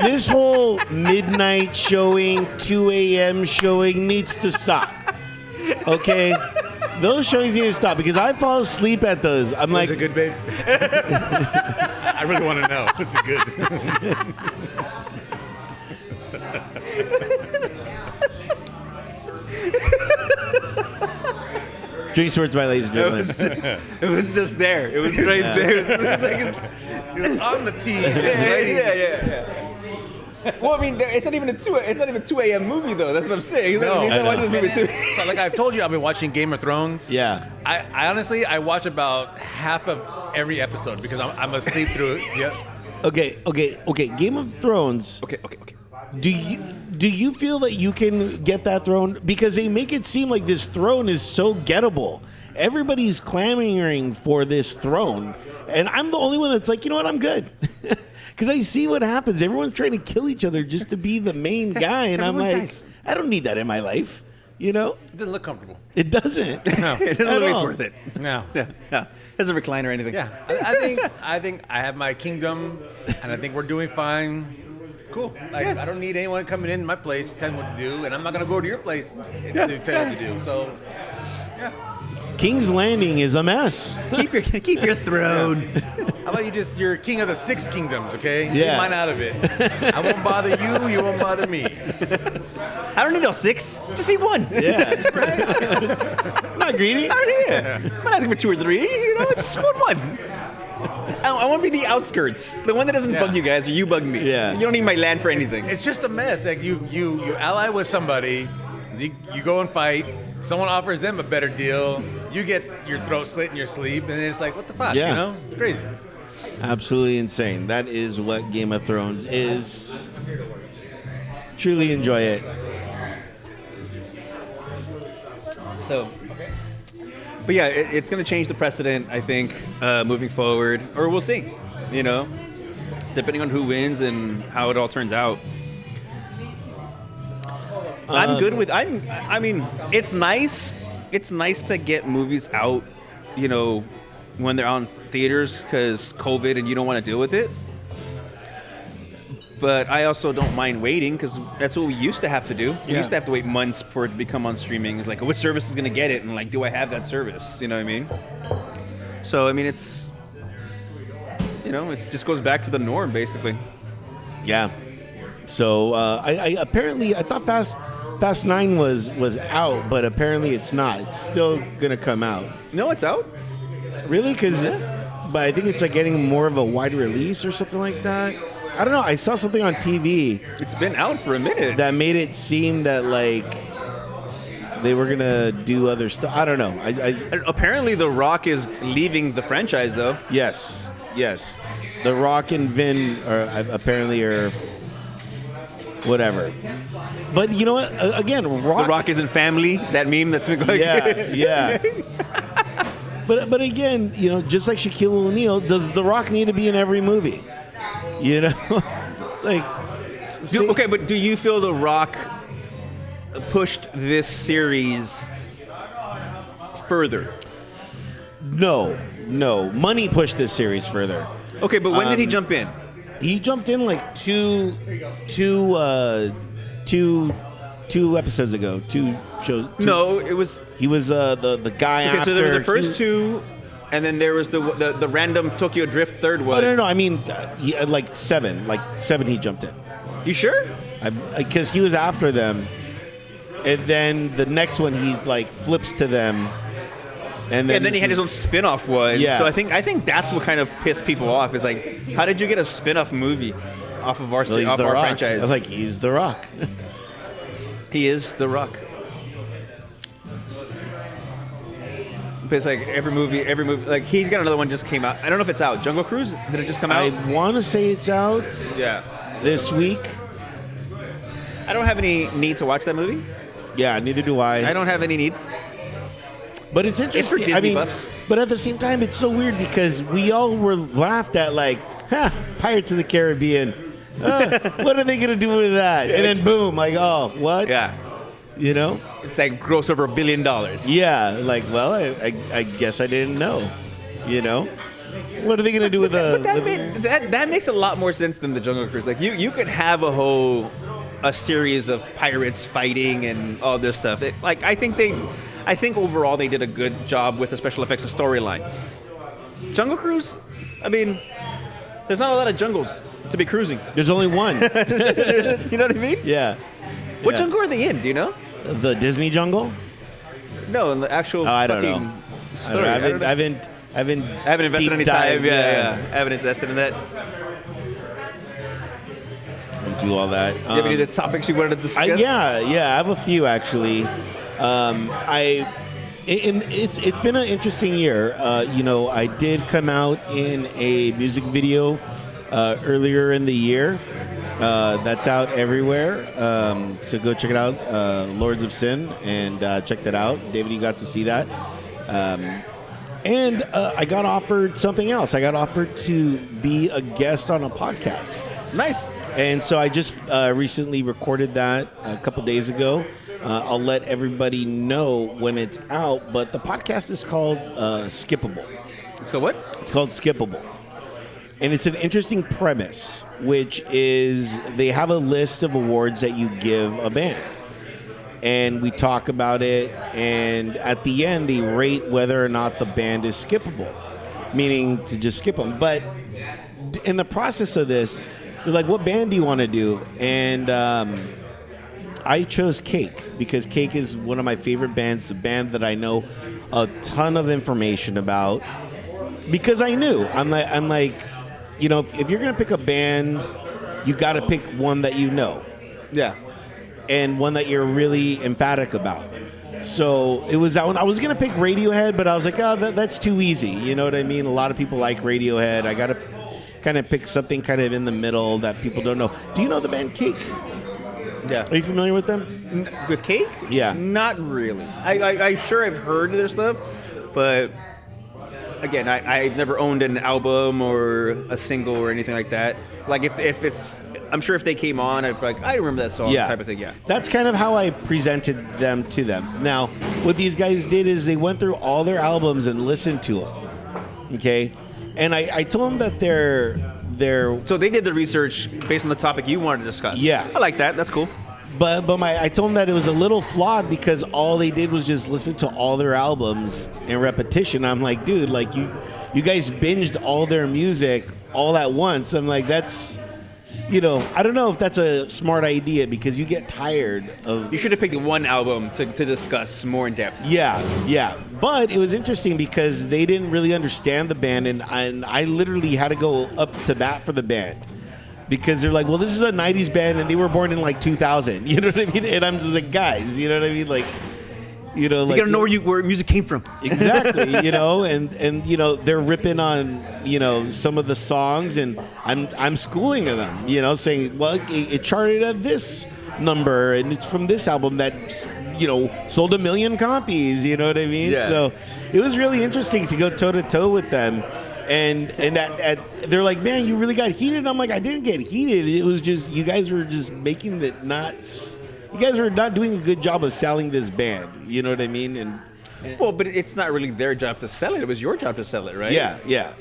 This whole midnight showing, 2 a.m. showing needs to stop. Okay? Those showings need to stop because I fall asleep at those. I'm like, Was it good, babe? I really want to know. Was it good? Drinks words by ladies and gentlemen. It was just there. It was right there. It was on the TV. Yeah. Well, I mean, it's not even a 2 a.m. movie though. That's what I'm saying. He's No, not watching this movie too. So, like I've told you, I've been watching Game of Thrones. Yeah. I honestly, I watch about half of every episode because I'm asleep through it. Yeah. Okay. Game of Thrones. Okay. Do you feel that you can get that throne? Because they make it seem like this throne is so gettable. Everybody's clamoring for this throne, and I'm the only one that's like, you know what, I'm good. Because I see what happens. Everyone's trying to kill each other just to be the main guy, and I'm Everyone like, dies. I don't need that in my life. You know, It doesn't look comfortable. it doesn't. No. It doesn't At look like it's all. worth it. No. Yeah. Doesn't recline or anything. Yeah. I think I have my kingdom, and I think we're doing fine. Cool. I don't need anyone coming in my place telling me what to do, and I'm not gonna go to your place to tell you what to do. So, yeah. King's Landing is a mess. Keep your throne. How about you're king of the 6 kingdoms, okay? Yeah. Keep mine out of it. I won't bother you. You won't bother me. I don't need all 6. Just need 1. Yeah. I'm not greedy. I don't need it. I'm not asking for 2 or 3. Just want 1. I want to be the outskirts, the one that doesn't Yeah. bug you guys, or you bug me. Yeah. You don't need my land for anything. It's just a mess. Like you ally with somebody, you go and fight. Someone offers them a better deal. You get your throat slit in your sleep, and then it's like, what the fuck? Yeah. You know, it's crazy. Absolutely insane. That is what Game of Thrones is. Truly enjoy it. So, But yeah, it's going to change the precedent, I think, moving forward, or we'll see. You know, depending on who wins and how it all turns out. I'm good with. I mean, it's nice. It's nice to get movies out, you know, when they're on theaters because COVID and you don't want to deal with it. But I also don't mind waiting because that's what we used to have to do. We used to have to wait months for it to become on streaming. It's like, which service is going to get it? And like, do I have that service? You know what I mean? So, I mean, it's, you know, it just goes back to the norm, basically. Yeah. So I apparently I thought Fast 9 was out, but apparently it's not. It's still gonna come out. No, it's out. Really? But I think it's like getting more of a wide release or something like that. I don't know. I saw something on TV It's been out for a minute. that made it seem that like they were gonna do other stuff. I don't know. And apparently, The Rock is leaving the franchise, though. Yes. The Rock and Vin apparently are whatever. But you know what? Again, Rock. The Rock isn't family. That meme that's been going. Yeah. But again, you know, just like Shaquille O'Neal, does The Rock need to be in every movie? You know, like. Okay, but do you feel The Rock pushed this series further? No. Money pushed this series further. Okay, but when did he jump in? He jumped in like two episodes ago. 2 shows. No, it was. He was the guy. Okay, after so there were the first two, and then there was the random Tokyo Drift third one. No. I mean, like 7. Like 7, he jumped in. You sure? Because he was after them, and then the next one he like flips to them, and then he had his own spin-off one. Yeah. So I think that's what kind of pissed people off. Is like, how did you get a spin-off movie off of our Well, he's off The our Rock. franchise? I was like, he's The Rock. He is The Rock. But it's like every movie, like he's got another one just came out. I don't know if it's out. Jungle Cruise? Did it just come out? I want to say it's out Yeah. this week. I don't have any need to watch that movie. Yeah, neither do I. I don't have any need. But it's interesting. Disney I mean, buffs. But at the same time, it's so weird because we all were laughed at like, Pirates of the Caribbean. What are they going to do with that? And then boom, like, oh, what? Yeah. You know? It's like grossed over $1 billion. Yeah, like, well, I guess I didn't know. You know? What are they going to do with But that makes a lot more sense than the Jungle Cruise. Like you could have a series of pirates fighting and all this stuff. I think overall they did a good job with the special effects and storyline. Jungle Cruise, I mean, there's not a lot of jungles to be cruising. There's only one. You know what I mean? Yeah. What Yeah. jungle are they in? Do you know? The Disney jungle? No, in the actual I don't fucking know. story. I haven't I haven't invested deep any time. dived, Yeah. I haven't invested in that. do all that. Do you have any of the topics you wanted to discuss? Yeah, I have a few actually. It's been an interesting year. You know, I did come out in a music video earlier in the year. That's out everywhere. So go check it out, Lords of Sin, and check that out. David, you got to see that. And I got offered something else. I got offered to be a guest on a podcast. Nice. And so I just recently recorded that a couple days ago. I'll let everybody know when it's out, but the podcast is called Skippable. So what? It's called Skippable. And it's an interesting premise, which is they have a list of awards that you give a band. And we talk about it, and at the end, they rate whether or not the band is skippable, meaning to just skip them. But in the process of this, they're like, what band do you want to do? And I chose Cake because Cake is one of my favorite bands, a band that I know a ton of information about because I knew. I'm like, you know, if you're going to pick a band, you got to pick one that you know. Yeah. And one that you're really emphatic about. So it was that one. I was going to pick Radiohead, but I was like, oh, that's too easy. You know what I mean? A lot of people like Radiohead. I got to kind of pick something kind of in the middle that people don't know. Do you know the band Cake? Yeah. Are you familiar with them? With Cake? Yeah. Not really. I sure I've heard of their stuff, But again, I've never owned an album or a single or anything like that. Like if it's, I'm sure if they came on, I'd be like, I remember that song, type of thing. Yeah, that's kind of how I presented them to them. Now, what these guys did is they went through all their albums and listened to them. Okay, and I told them that they're So they did the research based on the topic you wanted to discuss. Yeah. I like that. That's cool. But I told them that it was a little flawed because all they did was just listen to all their albums in repetition. I'm like, dude, like you guys binged all their music all at once. I'm like, that's, I don't know if that's a smart idea because you get tired of. You should have picked one album to discuss more in depth. Yeah. But it was interesting because they didn't really understand the band, and I literally had to go up to bat for the band. Because they're like, well, this is a 90s band, and they were born in, like, 2000. You know what I mean? And I'm just like, guys, you know what I mean? Like, you gotta know where music came from. Exactly, and they're ripping on, some of the songs, and I'm schooling them, saying, well, it charted at this number, and it's from this album that, sold 1 million copies, you know what I mean? Yeah. So it was really interesting to go toe-to-toe with them. And they're like, man, you really got heated. I'm like, I didn't get heated. It was just you guys were just making it not. You guys were not doing a good job of selling this band. You know what I mean? And well, but it's not really their job to sell it. It was your job to sell it, right? Yeah.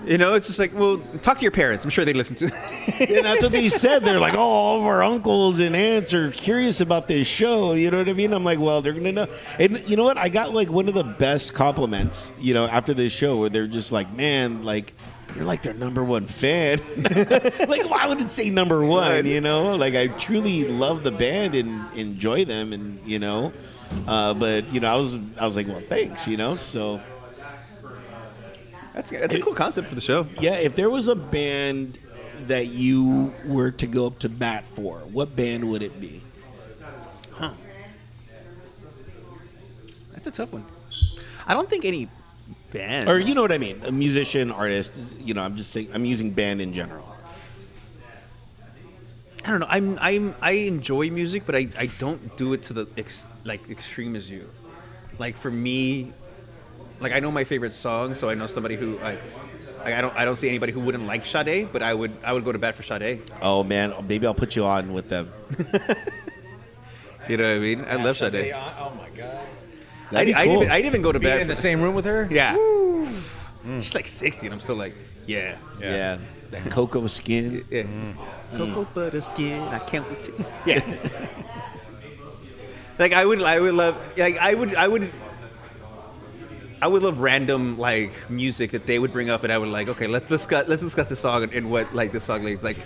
It's just like, well, talk to your parents. I'm sure they listen to it. And that's what they said. They're like, oh, all of our uncles and aunts are curious about this show. You know what I mean? I'm like, well, they're going to know. And you know what? I got like one of the best compliments, after this show where they're just like, man, like, you're like their number one fan. Like, why would it say number one, Like, I truly love the band and enjoy them and, but, I was like, well, thanks, so. That's a cool concept for the show. Yeah, if there was a band that you were to go up to bat for, what band would it be? Huh. That's a tough one. I don't think any bands. Or you know what I mean? A musician, artist, I'm just saying, I'm using band in general. I don't know. I enjoy music, but I don't do it to the extreme as you. Like for me, like I know my favorite song, so I know somebody who I don't see anybody who wouldn't like Sade, but I would go to bat for Sade. Oh man, maybe I'll put you on with them. You know what I mean? I love Sade. Oh my god. I'd even go to bat in the same room with her. Yeah. She's like 60, and I'm still like, yeah. That cocoa skin. Yeah. Cocoa butter skin. I can't wait to. Yeah. Like I would love. Like I would love random like music that they would bring up, and I would like, okay, let's discuss this song and what like this song is like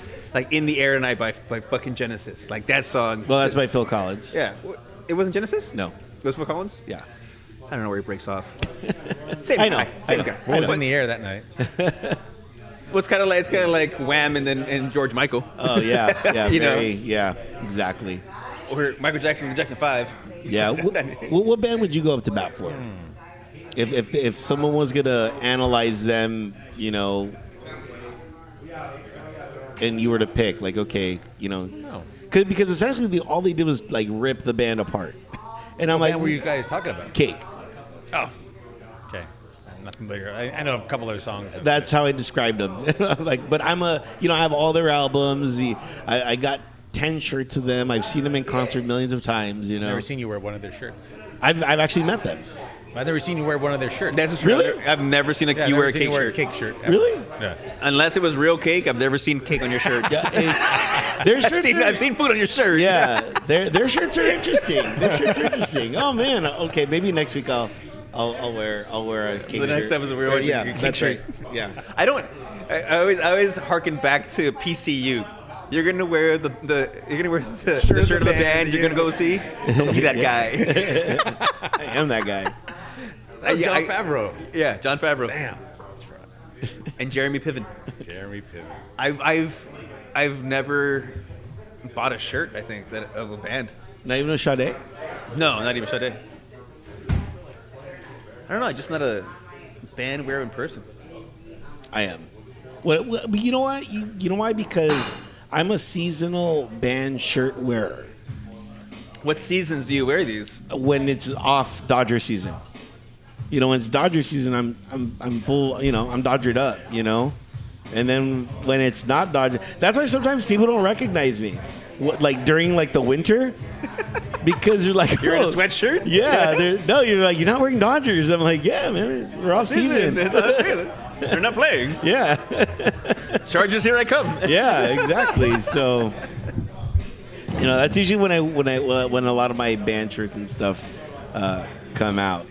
In the Air Tonight by fucking Genesis, like that song. Well, that's by Phil Collins. Yeah, it wasn't Genesis. No, it was Phil Collins. Yeah, I don't know where he breaks off. Same I know. guy. Same guy. What was in the air that night? Well, it's kind of like Wham and George Michael. Oh yeah, You know? yeah, exactly. Or Michael Jackson, the Jackson 5. Yeah, what band would you go up to bat for? If someone was gonna analyze them, and you were to pick, like, okay, because essentially all they did was like rip the band apart, and I'm What like, band were you guys talking about? Cake. Oh, okay. I'm not familiar. I know a couple other songs. That's how I described them. Like, but I'm I have all their albums. I got 10 shirts of them. I've seen them in concert millions of times. I've never seen you wear one of their shirts. I've actually met them. I've never seen you wear one of their shirts. That's true. Really? I've never seen you wear a cake shirt. Cake shirt. Ever. Really? Yeah. Unless it was real cake, I've never seen cake on your shirt. Their shirts I've seen food on your shirt. Yeah, their shirts are interesting. Oh man. Okay, maybe next week I'll wear a cake shirt. The next episode we're watching yeah, your cake that's shirt. right. Yeah. I always harken back to PCU. You're gonna wear the shirt of the band you're gonna go see. Be that guy. I am that guy. John Favreau. Yeah, John Favreau. Damn. And Jeremy Piven. Jeremy Piven. I've never bought a shirt, I think, of a band. Not even a Sade? No, not even Sade. I don't know. I'm just not a band wearing person. I am. Well, but you know what? You know why? Because I'm a seasonal band shirt wearer. What seasons do you wear these? When it's off Dodger season. you know, when it's Dodger season, I'm full, you know, I'm Dodgered up, you know. And then when it's not Dodger, that's why sometimes people don't recognize me, like during like the winter, because you're like, You're in a sweatshirt? Yeah, you're like, you're not wearing Dodgers. I'm like, yeah, man, we're off season. They're not playing. Yeah, Chargers, here I come. yeah, exactly. So, you know, that's usually when a lot of my band shirts and stuff come out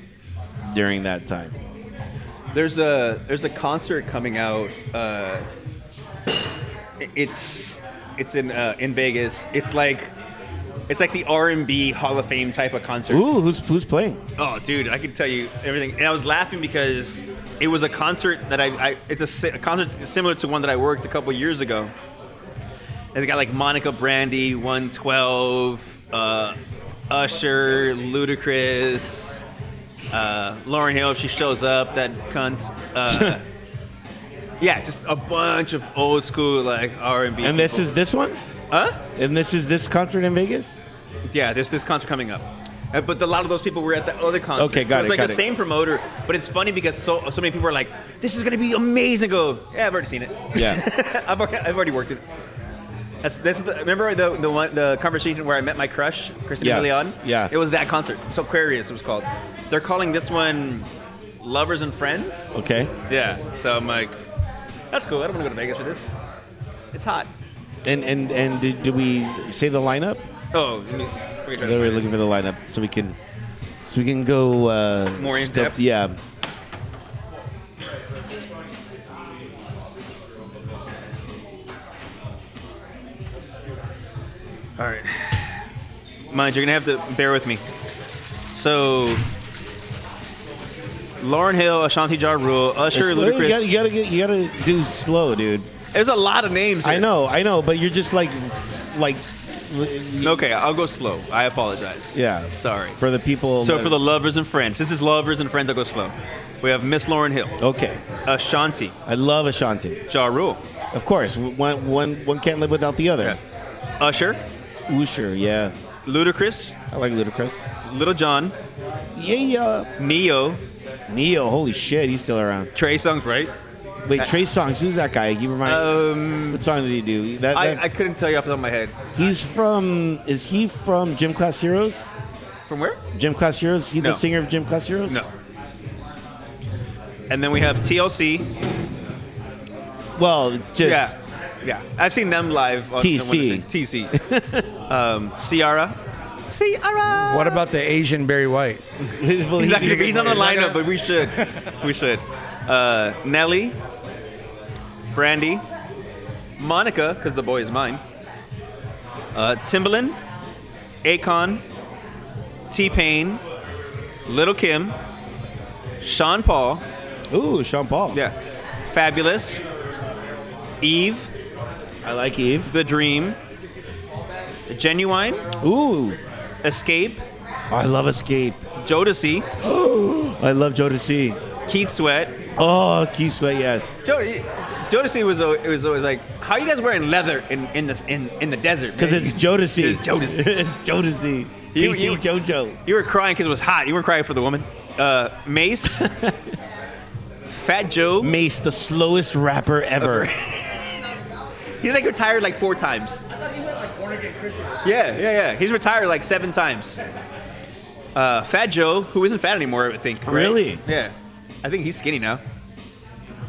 during that time. There's a concert coming out. It's in Vegas. It's like the R&B Hall of Fame type of concert. Ooh, who's playing? Oh, dude, I can tell you everything. And I was laughing because it was a concert that it's a concert similar to one that I worked a couple years ago. And they got like Monica Brandy, 112, Usher, Ludacris, Lauryn Hill if she shows up, that cunt. Yeah, just a bunch of old school like R&B. And people. this is this one? Huh? And this is this concert in Vegas? Yeah, there's this concert coming up. But a lot of those people were at the other concert. Okay, got so it's it, like got the it. same promoter, but it's funny because so many people are like, "This is gonna be amazing." Go, yeah, I've already seen it. Yeah. I've already worked it. Remember the conversation where I met my crush, Kristen Yeah. Milian? Yeah. It was that concert. So Aquarius it was called. They're calling this one Lovers and Friends. Okay. Yeah. So I'm like, that's cool. I don't want to go to Vegas for this. It's hot. And did we say the lineup? Oh, let me I thought we were looking for the lineup so we can go more in depth. Yeah. All right. Mind, you're gonna have to bear with me. So, Lauryn Hill, Ashanti Ja Rule, Usher, Ludacris. You gotta do slow, dude. There's a lot of names here. I know, but you're just like. Okay, I'll go slow. I apologize. Yeah. Sorry. For the people. So for the lovers and friends, since it's lovers and friends, I'll go slow. We have Miss Lauryn Hill, Okay. Ashanti, I love Ashanti. Ja Rule, Of course, one can't live without the other. Usher, Usher, yeah. Ludacris, I like Ludacris. Little John, Yeah. Neo, Neo, holy shit, he's still around. Trey Songz, right? Wait, Trey Songz, who's that guy? You remind what song did he do? I couldn't tell you off the top of my head. Is he from Gym Class Heroes? From where? Gym Class Heroes? Is he No. the singer of Gym Class Heroes? No. And then we have TLC. Well, it's just Yeah. I've seen them live. On TC. TC. Ciara. What about the Asian Barry White? He's on the lineup, but we should. We should. Nelly. Brandy. Monica, because the boy is mine. Timbaland. Akon. T-Pain. Little Kim. Sean Paul. Ooh, Sean Paul. Yeah. Fabulous. Eve. I like Eve. The Dream. Genuine. Ooh, Escape. I love Escape. Jodeci. I love Jodeci. Keith Sweat. Oh, Keith Sweat, yes. Jodeci was always like, how are you guys wearing leather in the desert? Because it's Jodeci. It's Jodeci. It's Jodeci. You- JoJo. You were crying because it was hot. You weren't crying for the woman. Mace. Fat Joe. Mace, the slowest rapper ever. He's like retired like 4 times. Yeah. He's retired like 7 times. Fat Joe, who isn't fat anymore, I think. Right? Really? Yeah. I think he's skinny now.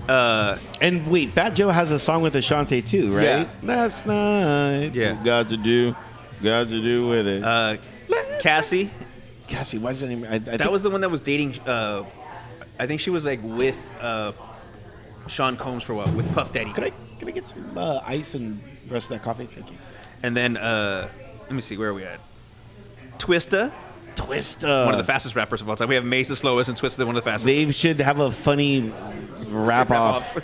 And wait, Fat Joe has a song with Ashanti too, right? Yeah. That's not. Yeah. Got to do with it. Cassie. Cassie, why is that name? That was the one that was dating. I think she was like with Sean Combs for a while, with Puff Daddy. Can I get some ice and the rest of that coffee? Thank you. And then let me see, where are we at? Twista, Twista. one of the fastest rappers of all time. We have Mace the slowest and Twista one of the fastest. They should have a funny rap off.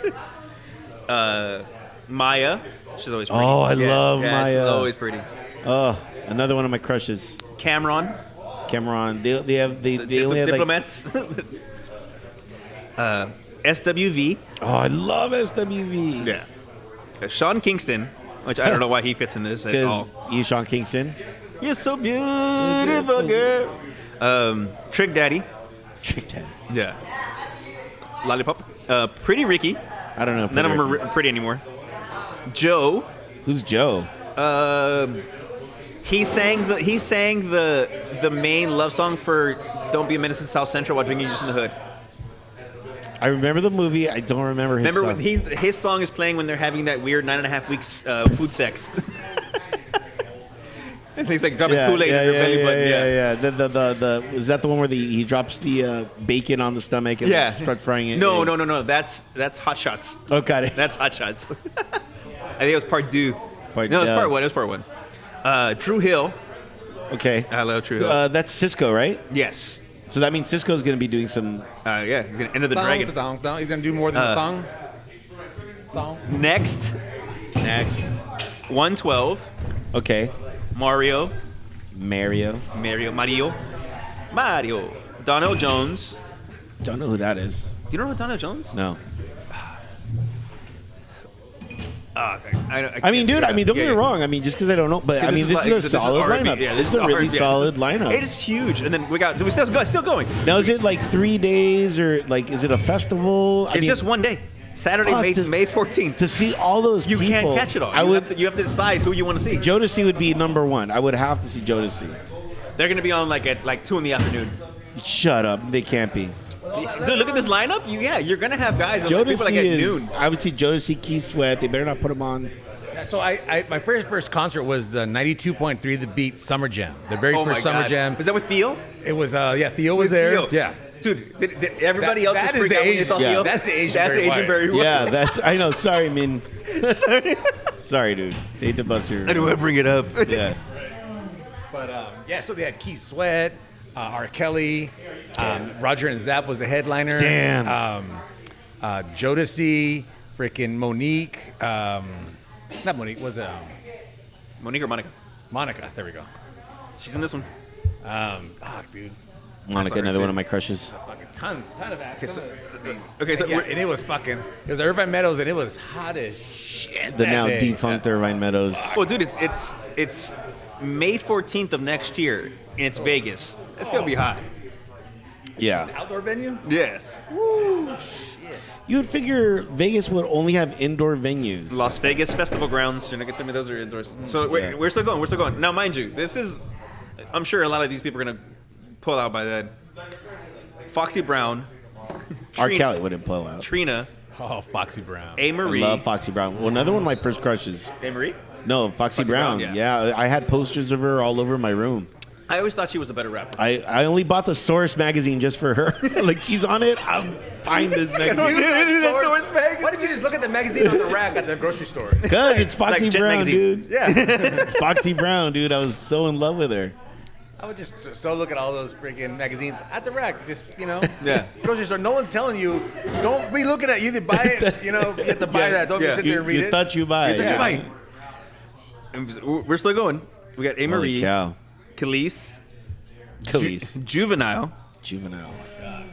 Maya, she's always pretty. Oh, I love She's Maya. always pretty. Oh, another one of my crushes. Cameron, They only have like, Diplomats. SWV. oh, I love SWV. Yeah. Sean Kingston, which I don't know why he fits in this at all. Because he's Sean Kingston. You're so beautiful, girl. Trick Daddy. Trick Daddy. Yeah. Lollipop. Pretty Ricky. I don't know. None of them are pretty anymore. Joe. Who's Joe? He sang the main love song for "Don't Be a Menace to South Central" while drinking juice in the hood. I remember the movie. I don't remember his Remember song. when his song is playing when they're having that weird 9.5 weeks food sex. And things like dropping Kool-Aid in their belly button. Yeah. The is that the one where he drops the bacon on the stomach and starts frying it? No. That's Hot Shots. Oh, got it. That's Hot Shots. I think it was part two. No, it was part one. It was part one. Drew Hill. Okay. I love Drew Hill. That's Cisco, right? Yes. So that means Cisco's going to be doing some. Yeah, he's gonna enter the dragon. He's gonna do more than the thong. Song. Next, 112. Okay. Mario. Mario. Donald Jones. Don't know who that is. Do you know Donald Jones? No. Okay. I mean, dude. I mean, don't get me wrong. I mean, just because I don't know, but I mean, this is a solid R&B. lineup. Yeah, this is a really R&B. solid lineup. It is huge. And then we got. So we still going. Now, is it like 3 days or like is it a festival? It's just one day. Saturday, May 14th. To see all those You people, can't catch it all. You have to decide who you want to see. Jodeci would be number one. I would have to see Jodeci. They're going to be on at 2 in the afternoon. Shut up. They can't be. Dude, look at this lineup. You're going to have guys and people Jodeci at is. noon. I would see Jodeci, Keith Sweat. They better not put them on. So my first concert was the 92.3 The Beat Summer Jam. The very first Summer Jam. Was that with Theo? It was Theo was there. Theo. Yeah. Dude, did everybody else just is freak the out when they Asian- saw yeah. Theo? That's the Asian That's Barry the Asian White. Barry White. Yeah, I know. Sorry, Min. Sorry. Sorry, dude. Hate to bust your. I didn't want to bring it up. Yeah. But so they had Keith Sweat, R. Kelly, Roger and Zapp was the headliner. Damn. Jodeci, freaking Monique. Not Monique. Was Monique or Monica? Monica? There we go. She's in this one. Dude. Monica, her another too. one of my crushes. Fucking ton of actors. Okay, so And it was fucking. It was Irvine Meadows, and it was hot as shit. The that now day. defunct Irvine Meadows. well, dude, it's May 14th of next year, and it's Vegas. It's gonna be hot. Yeah. Outdoor venue. Yes. You would figure Vegas would only have indoor venues. Las Vegas Festival Grounds. You're not gonna tell me those are indoors. So we're still going. We're still going. Now, mind you, this is. I'm sure a lot of these people are gonna pull out by then. Foxy Brown. R. Kelly wouldn't pull out. Trina. Oh, Foxy Brown. A. I Marie. love Foxy Brown. Well, another one of my first crushes. A. Marie. No, Foxy Brown. Brown, Yeah, I had posters of her all over my room. I always thought she was a better rapper. I only bought the Source magazine just for her. Like, she's on it. I'm buying this magazine. Why did you just look at the magazine on the rack at the grocery store? Because it's Foxy like Jet Brown, magazine. dude. Yeah. It's Foxy Brown, dude. I was so in love with her. I would just so look at all those freaking magazines at the rack. Just, Yeah. grocery store. No one's telling you, don't be looking at you to buy it. You have to buy that. Don't just sit there and read You it. thought you buy it. It's a Yeah. good bite. We're still going. We got A. Holy Marie. cow. Khalees. Khalees. Juvenile. Juvenile.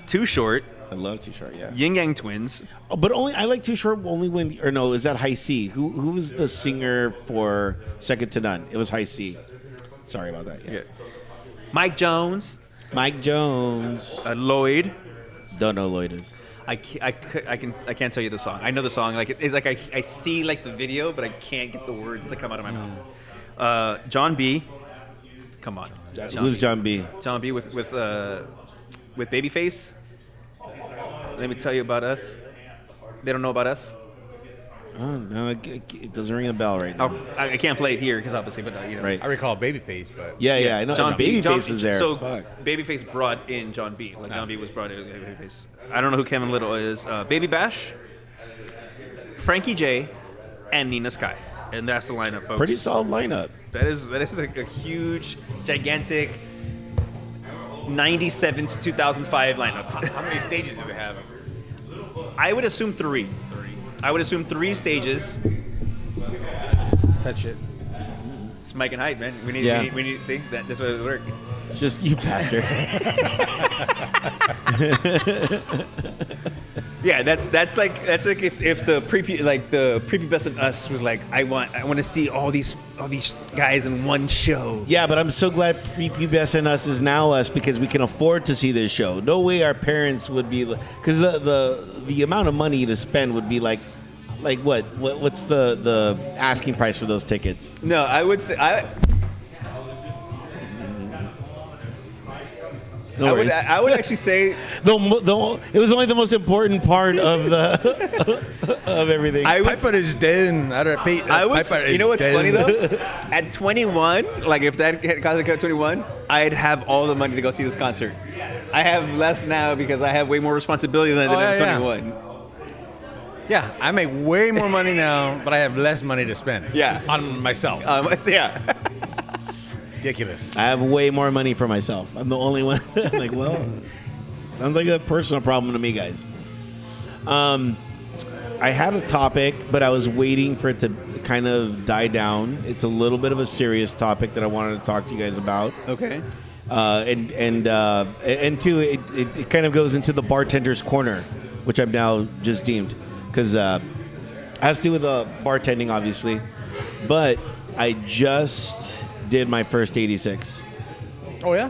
Too Short. I love Too Short, yeah. Yin Yang Twins. Oh, but I like Too Short only when, or no, is that High C? Who was the singer for Second to None? It was High C. Sorry about that. Yeah. Mike Jones. Mike Jones. Lloyd. Don't know who Lloyd is. I can't tell you the song. I know the song. Like it's like I see like the video, but I can't get the words to come out of my mouth. John B. Come on. Who's John B? John B. with Babyface. Let me tell you about us. They don't know about us. Oh, no, it doesn't ring a bell right now. I can't play it here because obviously, but Right. I recall Babyface, but Yeah, I know. John B. Babyface was there. So Fuck. Babyface brought in John B. Like John B. was brought in Babyface. I don't know who Kevin Little is. Baby Bash, Frankie J, and Nina Sky, and that's the lineup, folks. Pretty solid lineup. That is a huge, gigantic 97 to 2005 lineup. how many stages do they have? I would assume 3. I would assume 3 stages. Touch it. It's Mike and Hyde, man. We need to see that. This would work. It's just you, Pastor. Yeah, that's like if the prepubescent us was like, I want to see all these guys in one show. Yeah, but I'm so glad prepubescent us is now us because we can afford to see this show. No way our parents would be, because the amount of money to spend would be like what's the asking price for those tickets? No, I would say No worries. I would actually say it was only the most important part of the of everything. Piper is dead. I repeat. I would. Piper You know what's is funny dead. though? At 21, like if that concert came at 21, I'd have all the money to go see this concert. I have less now because I have way more responsibility than I did at 21. Yeah, I make way more money now, but I have less money to spend. Yeah. On myself. Yeah. Ridiculous. I have way more money for myself. I'm the only one. Like, well, sounds like a personal problem to me, guys. I had a topic, but I was waiting for it to kind of die down. It's a little bit of a serious topic that I wanted to talk to you guys about. Okay. And two, it kind of goes into the bartender's corner, which I'm now just deemed, because has to do with bartending, obviously. But I just did my first 86. Oh yeah.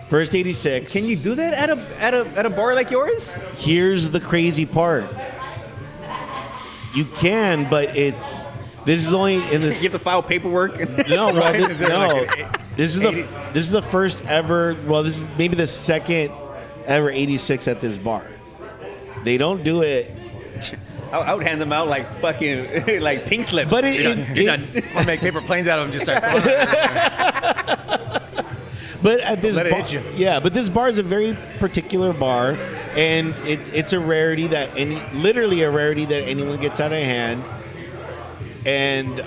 First 86. Can you do that at a bar like yours? Here's the crazy part. You can, but this is only in this. You have to file paperwork. No, well, Right? Is there like this is the first ever. Well, this is maybe the second ever 86 at this bar. They don't do it. I would hand them out like fucking like pink slips. But You're done. I'll make paper planes out of them. Just start throwing them. But at this Let it bar, hit you. yeah, but this bar is a very particular bar, and it's a rarity literally a rarity that anyone gets out of hand. And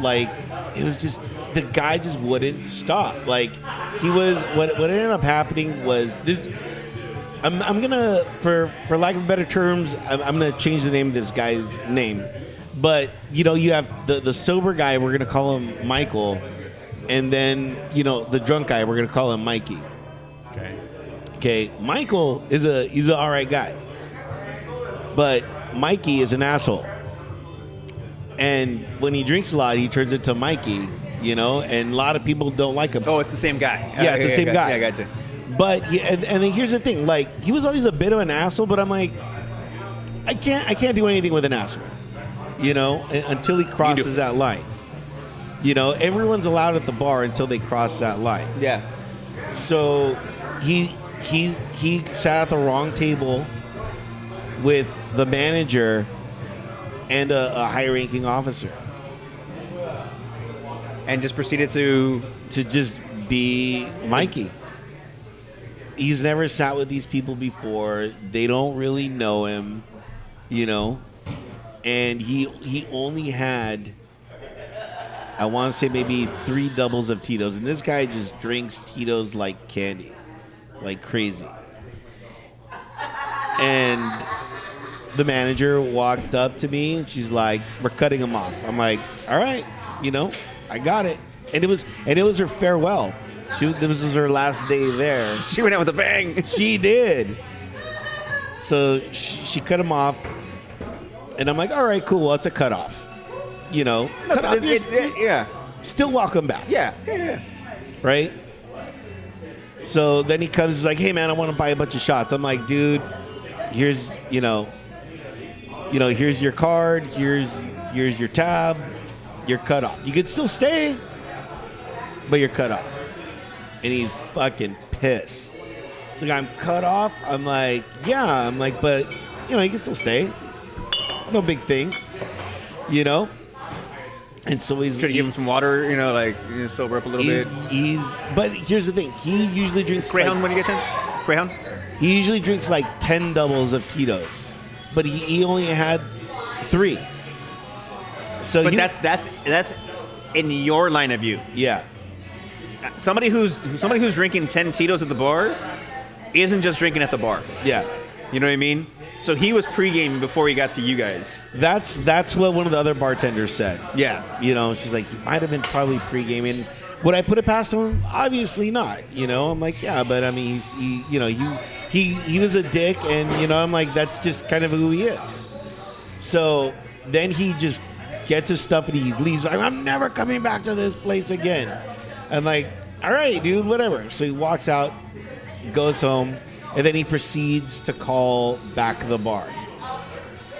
like it was just the guy just wouldn't stop. Like he was what ended up happening was this. I'm gonna, for lack of better terms, I'm gonna change the name of this guy's name. But you have the sober guy, we're gonna call him Michael, and then the drunk guy, we're gonna call him Mikey. Okay. Michael he's an all right guy, but Mikey is an asshole. And when he drinks a lot, he turns into Mikey. And a lot of people don't like him. Oh, it's the same guy. Yeah, it's the same guy. Yeah, I gotcha. But and then here's the thing, like he was always a bit of an asshole, but I'm like, I can't do anything with an asshole, until he crosses that line. Everyone's allowed at the bar until they cross that line. Yeah. So he sat at the wrong table with the manager and a high-ranking officer, And just proceeded to just be Mikey. He's never sat with these people before. They don't really know him, and he only had, I want to say, maybe 3 doubles of Tito's, and this guy just drinks Tito's like candy, like crazy. And the manager walked up to me and she's like, "We're cutting him off." I'm like, "All right, I got it." And it was her farewell. This was her last day there. she went out with a bang. She did. So she cut him off, and I'm like, "All right, cool. Well, it's a cutoff." Cut off, Yeah. still welcome back. Yeah. Right? So then he comes, he's like, "Hey man, I want to buy a bunch of shots." I'm like, "Dude, here's here's your card, here's your tab, you're cut off. You could still stay, but you're cut off." And he's fucking pissed. He's like, "I'm cut off?" I'm like, "Yeah." I'm like, "But you can still stay. No big thing." And so he's Try to give him some water, sober up a little bit. But here's the thing. He usually drinks Greyhound when you get a chance? Greyhound? He usually drinks like 10 doubles of Tito's, but he only had 3. So But that's in your line of view. yeah, Somebody who's drinking 10 Tito's at the bar isn't just drinking at the bar. yeah. You know what I mean? So he was pre-gaming before he got to you guys. That's what one of the other bartenders said. Yeah. She's like, "He might have been probably pre-gaming." Would I put it past him? Obviously not. I'm like, yeah, but I mean, he was a dick, and I'm like, that's just kind of who he is. So then he just gets his stuff and he leaves. Like, I'm never coming back to this place again. I'm like, all right, dude, whatever. So he walks out, goes home, and then he proceeds to call back the bar.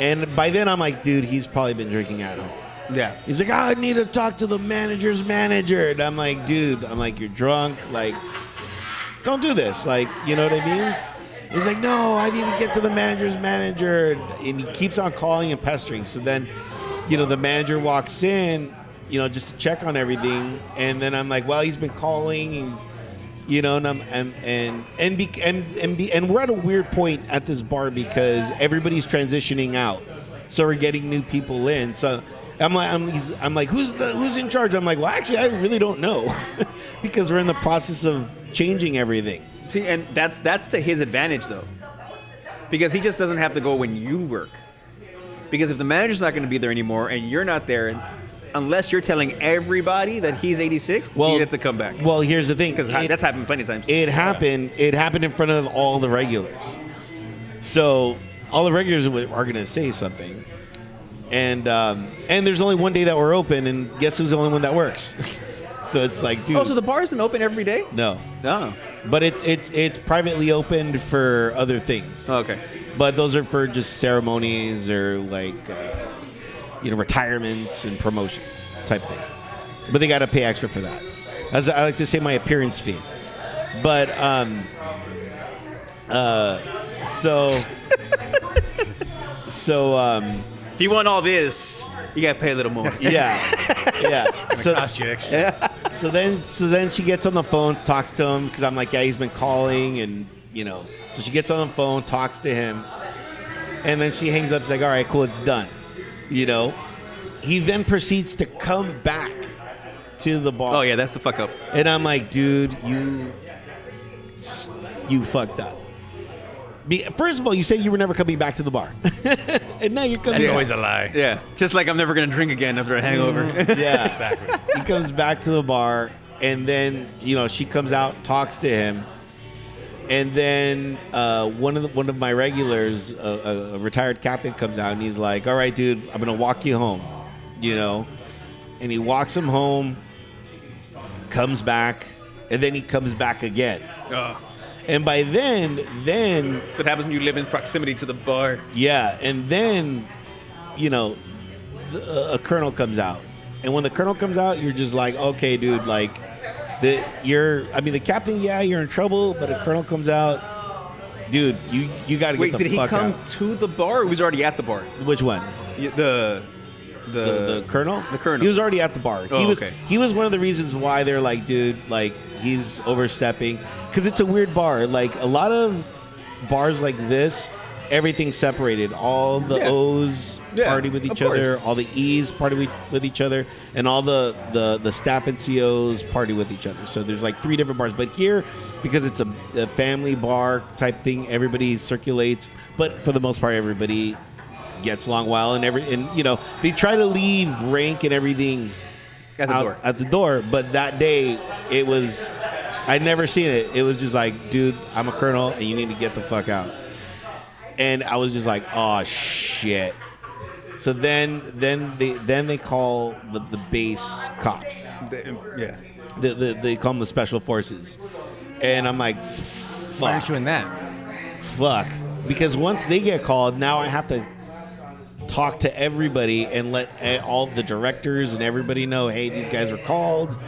And by then I'm like, dude, he's probably been drinking at home. Yeah. He's like, I need to talk to the manager's manager. And I'm like, dude, you're drunk. Like, don't do this. Like, you know what I mean? He's like, no, I need to get to the manager's manager. And he keeps on calling and pestering. So then, the manager walks in, just to check on everything. And then I'm like, well, he's been calling. And we're at a weird point at this bar because everybody's transitioning out. So we're getting new people in. So I'm like, who's in charge? I'm like, well, actually, I really don't know because we're in the process of changing everything. See, and that's to his advantage though, because he just doesn't have to go when you work. Because if the manager's not going to be there anymore and you're not there, unless you're telling everybody that he's 86th, he gets to come back. Well, here's the thing, because that's happened plenty of times. It happened in front of all the regulars. So all the regulars are going to say something. And there's only one day that we're open, and guess who's the only one that works? So it's like, dude. Oh, so the bar isn't open every day? No. Oh. But it's privately opened for other things. Oh, okay. But those are for just ceremonies or like, retirements and promotions type thing. But they got to pay extra for that. As I like to say, my appearance fee. But if you want all this, you got to pay a little more. Yeah. It's gonna cost you extra. So then she gets on the phone, talks to him, because I'm like, yeah, he's been calling, and so she gets on the phone, talks to him, and then she hangs up. She's like, all right, cool, it's done. He then proceeds to come back to the bar. Oh yeah, that's the fuck up. And I'm like, dude, you fucked up. First of all, you said you were never coming back to the bar, and now you're coming. That's always a lie. Yeah, just like I'm never gonna drink again after a hangover. Yeah, Exactly. He comes back to the bar, and then she comes out, talks to him, and then one of my regulars, a retired captain, comes out, and he's like, "All right, dude, I'm gonna walk you home," and he walks him home, comes back, and then he comes back again. And by then, That's what happens when you live in proximity to the bar. yeah, and then, a colonel comes out, and when the colonel comes out, you're just like, okay, dude, like, the captain, yeah, you're in trouble, but a colonel comes out, dude, you got to get the fuck out. Wait, did he come to the bar, or was he already at the bar? Which one? The colonel? The colonel. He was already at the bar. Oh, okay. He was one of the reasons why they're like, dude, like, he's overstepping. Because it's a weird bar. Like, a lot of bars like this, everything's separated. All the O's party with each other. Course. All the E's party with each other. And all the staff and COs party with each other. So there's like 3 different bars. But here, because it's a family bar type thing, everybody circulates. But for the most part, everybody gets along well. And they try to leave rank and everything at the door. But that day, it was... I'd never seen it. It was just like, dude, I'm a colonel, and you need to get the fuck out. And I was just like, oh shit. So then they call the base cops. Yeah. They call them the special forces. And I'm like, fuck. Why aren't you in that? Fuck. Because once they get called, now I have to talk to everybody and let all the directors and everybody know, hey, these guys were called.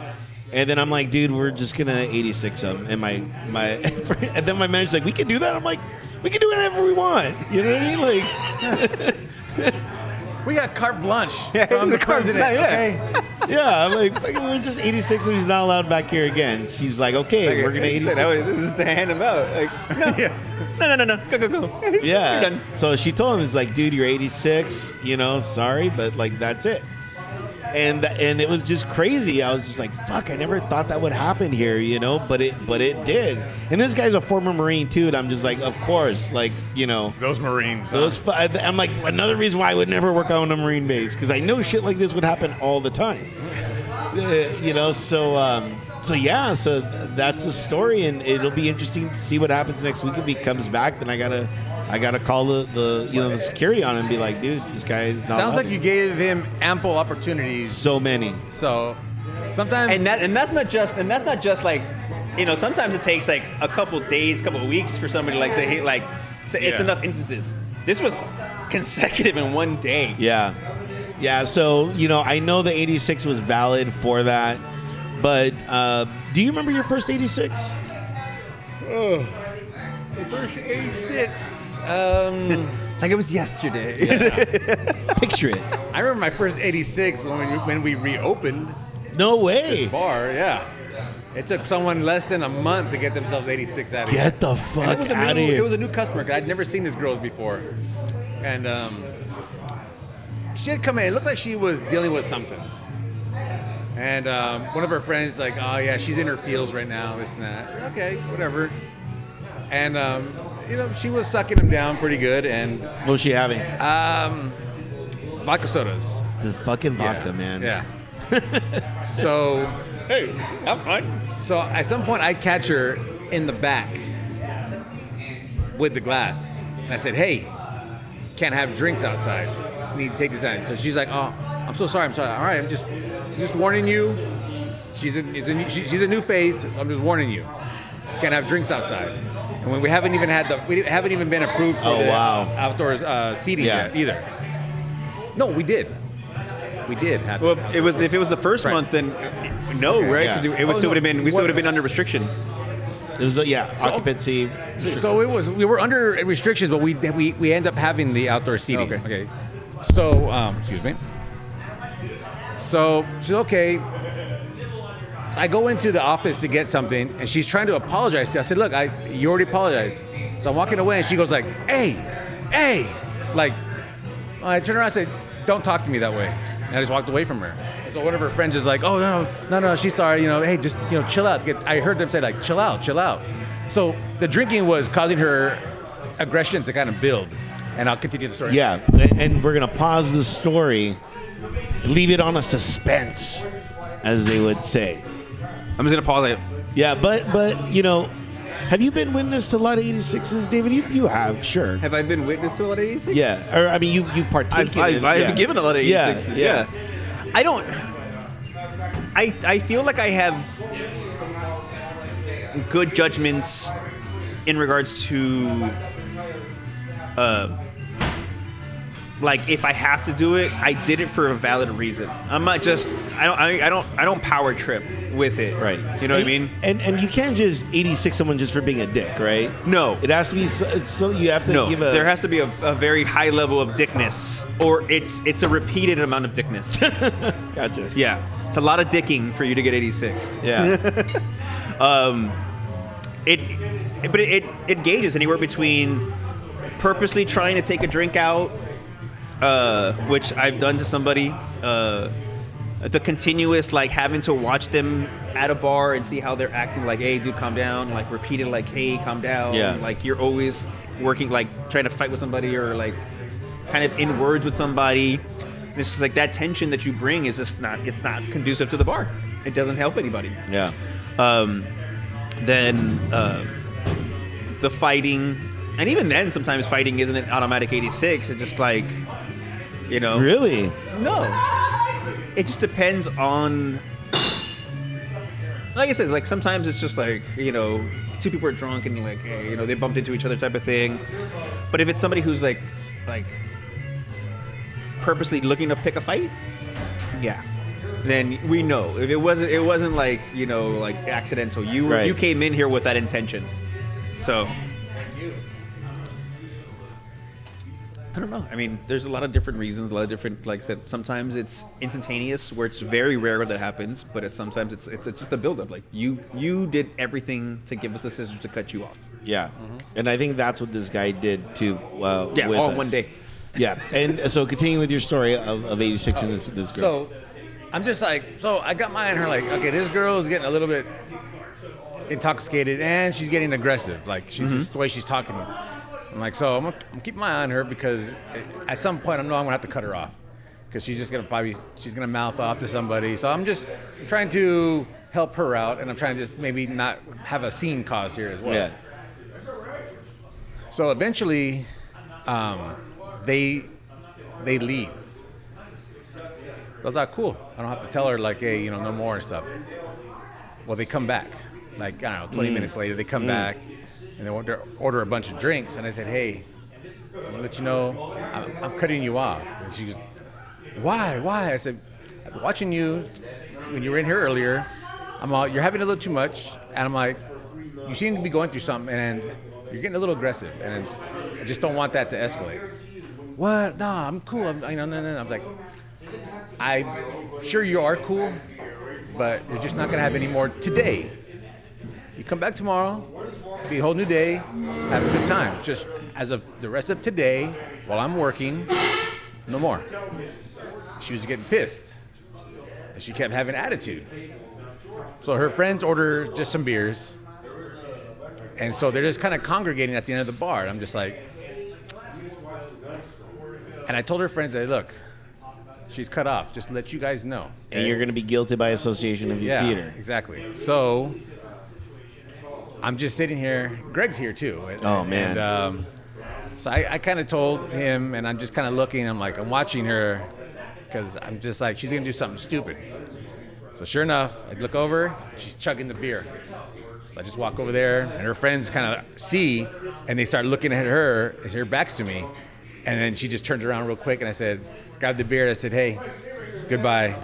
And then I'm like, dude, we're just gonna 86 them. And my and then my manager's like, we can do that. I'm like, we can do whatever we want. You know what I mean? Like, We got carte blanche Yeah, from the carte president. blanche, Okay. yeah, I'm like, fucking, we're just 86 and he's not allowed back here again. She's like, okay, we're gonna 86. This is to hand him out. Like, no. Go. Yeah. You're done. So she told him, it's like, dude, you're 86. Sorry, but like that's it. And it was just crazy. I was just like, fuck, I never thought that would happen here, but it did. And this guy's a former Marine too, and I'm just like, of course, like, Those Marines. I'm like, another reason why I would never work on a Marine base, because I know shit like this would happen all the time. So So yeah, so that's the story, and it'll be interesting to see what happens next week. If he comes back, then I gotta call the security on him and be like, dude, this guy is not. Sounds like allowed you to." gave him ample opportunities. So many. So sometimes And that's not just like, sometimes it takes like a couple days, couple of weeks for somebody like to hit like. It's Yeah. enough instances. This was consecutive in one day. Yeah. Yeah, so, I know the 86 was valid for that, but do you remember your first 86? the first 86. Like it was yesterday. Picture it. I remember my first 86 when we reopened No the way. bar. Yeah, it took someone less than a month to get themselves 86 out of here. Get the And fuck it out of here. It was a new customer because I'd never seen this girl before, and she had come in. It looked like she was dealing with something. And one of her friends like, oh yeah, she's in her feels right now, this and that. Okay, whatever. And she was sucking him down pretty good. And What was she having? vodka sodas. The fucking vodka, Yeah, man. Yeah. So Hey, I'm fine. So at some point, I catch her in the back with the glass, and I said, "Hey, can't have drinks outside. Just need to take this out." So she's like, "Oh, I'm so sorry. I'm sorry. All right, I'm just warning you. She's a new face. So I'm just warning you. Can't have drinks outside." And when we haven't even been approved for Oh, the wow. outdoors seating Yeah. yet either. No, we did. We did have. Well, if it was the first Right. month, then no, right? yeah. Because it would Oh, still would have no. been we still would have been under restriction. It was, occupancy. So we were under restrictions, but we end up having the outdoor seating. Okay. So excuse me. So she's okay. I go into the office to get something, and she's trying to apologize. I said, "Look, you already apologized." So I'm walking away, and she goes like, "Hey," like. I turned around and said, "Don't talk to me that way." And I just walked away from her. And so one of her friends is like, "Oh no, she's sorry. Hey, just chill out." I heard them say like, "Chill out." So the drinking was causing her aggression to kind of build. And I'll continue the story. Yeah, and we're going to pause the story, leave it on a suspense, as they would say. I'm just gonna pause it. Yeah, but have you been witness to a lot of 86s, David? You have, sure. Have I been witness to a lot of 86s? Yes. Or, I mean, you've partaken in I've given a lot of 86s. Yeah. I don't. I feel like I have good judgments in regards to, like if I have to do it, I did it for a valid reason. I'm not just. I don't power trip with it. Right. You know what I mean? And you can't just 86 someone just for being a dick, right? No. It has to be so you have to No, give a. there has to be a very high level of dickness, or it's a repeated amount of dickness. Gotcha. Yeah, it's a lot of dicking for you to get 86th. Yeah. It gauges anywhere between purposely trying to take a drink out, which I've done to somebody, the continuous like having to watch them at a bar and see how they're acting, like, hey dude, calm down, like repeated like, hey, calm down. Yeah. Like you're always working, like trying to fight with somebody or like kind of in words with somebody. And it's just like that tension that you bring is just not conducive to the bar. It doesn't help anybody. Yeah. Then the fighting, and even then sometimes fighting isn't an automatic 86. It's just like, Really? no, it just depends on, like I said, like sometimes it's just like, two people are drunk and like, hey, they bumped into each other type of thing. But if it's somebody who's like purposely looking to pick a fight, yeah, then we know. If it wasn't like, like accidental. Right. You came in here with that intention. So I don't know. I mean, there's a lot of different reasons, a lot of different, like I said, sometimes it's instantaneous where it's very rare that happens, but sometimes it's just a buildup. Like you did everything to give us the scissors to cut you off. Yeah. And I think that's what this guy did too. Yeah, with all us. in one day. Yeah. And so continue with your story of 86 and this girl. So I'm just like, I got my eye on her like, okay, this girl is getting a little bit intoxicated and she's getting aggressive. Like she's just the way she's talking. I'm like, so I'm keeping my eye on her because at some point I know I'm gonna have to cut her off because she's just gonna she's gonna mouth off to somebody. So I'm just trying to help her out, and I'm trying to just maybe not have a scene caused here as well. Yeah. So eventually, they leave. I was like, cool. I don't have to tell her like, hey, no more and stuff. Well, they come back. Like, I don't know, 20 minutes later, they come back and they order a bunch of drinks. And I said, hey, I'm gonna let you know I'm cutting you off. And she goes, why? I said, I've been watching you when you were in here earlier. You're having a little too much. And I'm like, you seem to be going through something and you're getting a little aggressive. And I just don't want that to escalate. What? Nah, I'm cool. No. I'm like, I'm sure you are cool, but you're just not going to have any more today. You come back tomorrow, be a whole new day, have a good time. Just as of the rest of today, while I'm working, no more. She was getting pissed, and she kept having attitude. So her friends order just some beers, and so they're just kind of congregating at the end of the bar. And I'm just like, and I told her friends, that, look, she's cut off. Just to let you guys know. And you're going to be guilty by association if you feed her. Exactly. So I'm just sitting here. Greg's here too. Oh, man. And so I kind of told him, and I'm just kind of looking. I'm like, I'm watching her because I'm just like, she's going to do something stupid. So sure enough, I look over. She's chugging the beer. So I just walk over there, and her friends kind of see, and they start looking at her as her back's to me. And then she just turned around real quick, and I said, grabbed the beer, and I said, hey, goodbye.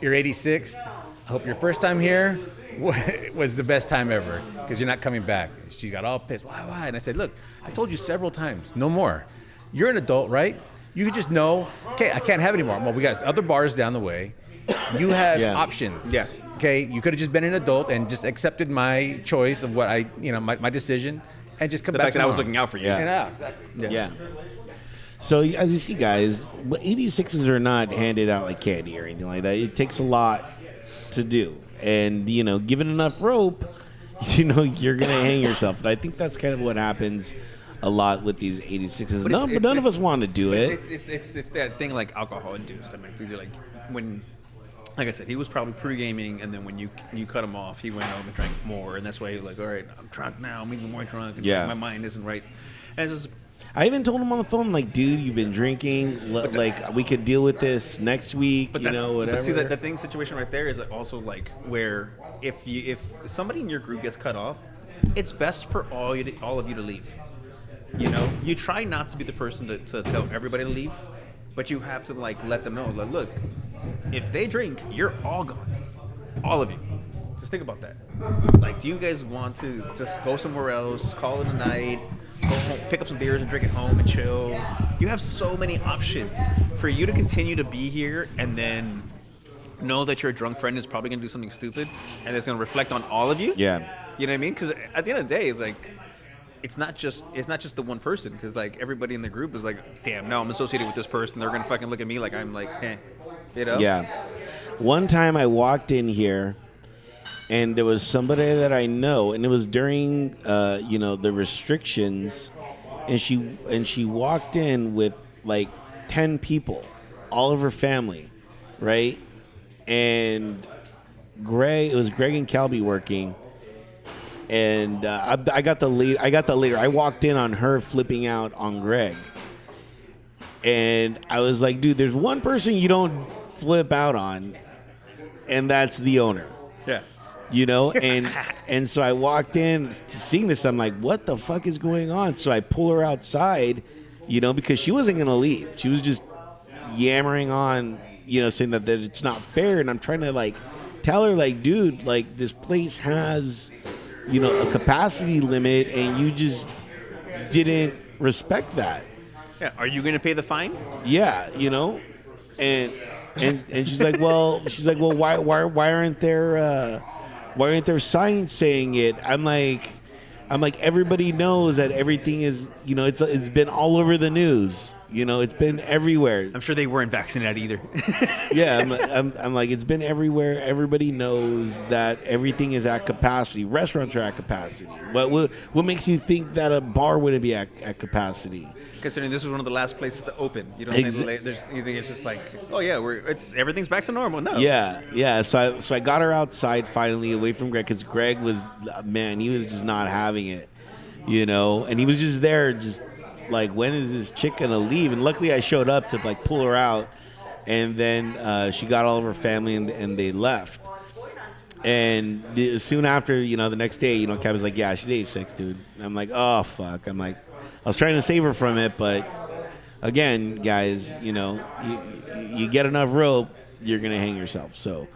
You're 86'd. I hope your first time here was the best time ever, because you're not coming back. She got all pissed. Why? And I said, look, I told you several times, no more. You're an adult, right? You could just know, okay, I can't have any more. Well, we got other bars down the way. You had options. Yes. Okay, you could have just been an adult and just accepted my choice of what my decision, and just come The back fact that I tomorrow. was looking out for you. Yeah, exactly. Yeah. So as you see, guys, 86s are not handed out like candy or anything like that. It takes a lot to do, and given enough rope, you're gonna hang yourself. And I think that's kind of what happens a lot with these 86s. But none of us want to do it. It's that thing like alcohol induced. I mean, dude, like when, like I said, he was probably pre-gaming, and then when you cut him off, he went home and drank more, and that's why he was like, all right, I'm drunk now. I'm even more drunk. And my mind isn't right. And it's just. I even told him on the phone, like, dude, you've been drinking. Like, we could deal with this next week, whatever. But see, that thing situation right there is also like where if somebody in your group gets cut off, it's best for all of you to leave. You try not to be the person to tell everybody to leave, but you have to like let them know, like, look, if they drink, you're all gone, all of you. Just think about that. Like, do you guys want to just go somewhere else, call it a night? Go home, pick up some beers and drink at home and chill. You have so many options. For you to continue to be here and then know that your drunk friend is probably going to do something stupid and it's going to reflect on all of you. Yeah. You know what I mean? Because at the end of the day, it's like, it's not just the one person. Because like everybody in the group is like, damn, now I'm associated with this person. They're going to fucking look at me like I'm like, Yeah. One time I walked in here, and there was somebody that I know, and it was during, the restrictions, and she walked in with like 10 people, all of her family, right? And it was Greg and Calby working, and I got the lead. I walked in on her flipping out on Greg, and I was like, dude, there's one person you don't flip out on, and that's the owner. Yeah. And so I walked in seeing this. I'm like, what the fuck is going on? So I pull her outside, because she wasn't going to leave. She was just yammering on, saying that it's not fair. And I'm trying to like tell her, like, dude, like this place has, a capacity limit, and you just didn't respect that. Yeah. Are you going to pay the fine? Yeah. And she's like, well, why aren't there signs saying it? I'm like, everybody knows that everything is, it's been all over the news. You know, it's been everywhere. I'm sure they weren't vaccinated either. Yeah, I'm like, it's been everywhere. Everybody knows that everything is at capacity. Restaurants are at capacity. What makes you think that a bar wouldn't be at capacity? Considering this was one of the last places to open, you don't think you think it's just like, oh yeah, everything's back to normal. No. Yeah. So I got her outside finally, away from Greg, because Greg was, man, he was just not having it, you know, and he was just there, just like, when is this chick gonna leave? And luckily I showed up to like pull her out, and then she got all of her family and they left. And soon after, you know, the next day, you know, Kevin's like, yeah, she's 86, dude. And I'm like, oh fuck. I'm like, I was trying to save her from it, but again, guys, you know, you get enough rope, you're gonna hang yourself. So,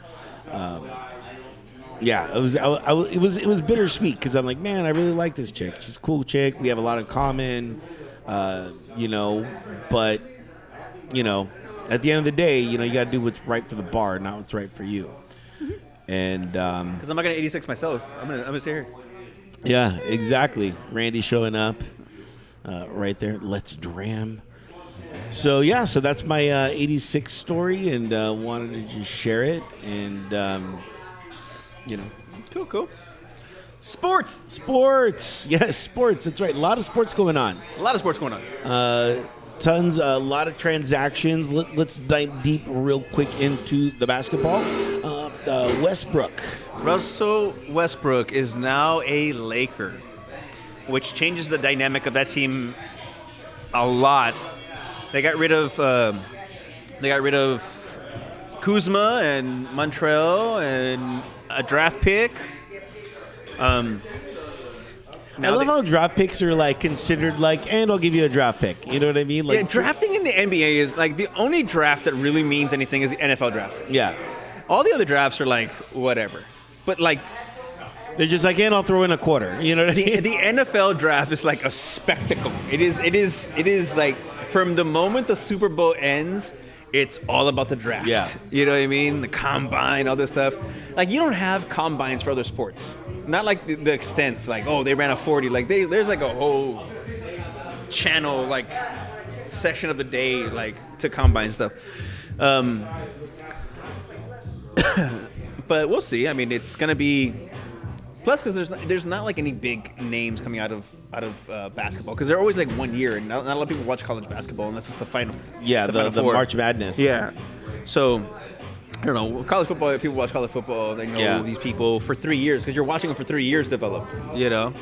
yeah, it was bittersweet, because I'm like, man, I really like this chick. She's a cool chick. We have a lot in common, you know. But you know, at the end of the day, you know, you got to do what's right for the bar, not what's right for you. And because I'm not gonna 86 myself, I'm gonna stay here. Yeah, exactly. Randy showing up. Right there. Let's dram. So, yeah, so that's my 86 story, and wanted to just share it. And, you know. Cool. Sports. Yes, sports. That's right. A lot of sports going on. A lot of transactions. Let's dive deep real quick into the basketball. Russell Westbrook is now a Laker, which changes the dynamic of that team a lot. They got rid of Kuzma and Montreal and a draft pick. I love how draft picks are like considered like, and I'll give you a draft pick. You know what I mean? Like, yeah, drafting in the NBA is like the only draft that really means anything is the NFL draft. Yeah. All the other drafts are like whatever, but like. They're just like, and I'll throw in a quarter. You know what I mean? The NFL draft is like a spectacle. It is like, from the moment the Super Bowl ends, it's all about the draft. Yeah. You know what I mean? The combine, all this stuff. Like, you don't have combines for other sports. Not like the extent, like, oh, they ran a 40. Like, there's like a whole channel, like, section of the day, like, to combine stuff. But we'll see. I mean, it's going to be... Plus, because there's not like any big names coming out of basketball, because they're always like 1 year, and not a lot of people watch college basketball unless it's the final. Yeah, the March Madness. Yeah, so I don't know. College football, people watch college football. They know these people for 3 years because you're watching them for 3 years develop. You know.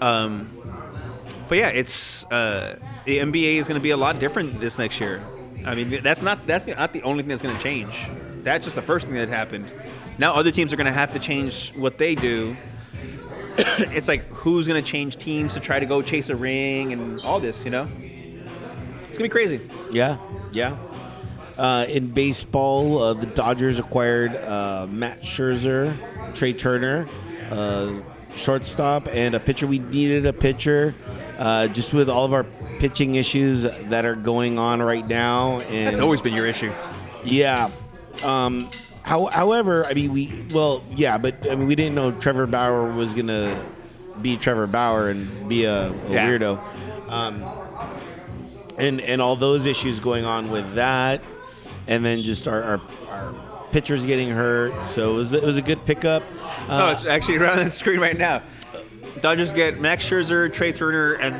But yeah, it's the NBA is going to be a lot different this next year. I mean, that's not the only thing that's going to change. That's just the first thing that happened. Now other teams are going to have to change what they do. It's like, who's going to change teams to try to go chase a ring and all this, you know? It's going to be crazy. Yeah. In baseball, the Dodgers acquired Matt Scherzer, Trey Turner, shortstop, and a pitcher. We needed a pitcher just with all of our pitching issues that are going on right now. And that's always been your issue. Yeah. However, I mean, we didn't know Trevor Bauer was going to be Trevor Bauer and be a weirdo. And all those issues going on with that. And then just our pitchers getting hurt. So it was a good pickup. It's actually around the screen right now. Dodgers get Max Scherzer, Trey Turner, and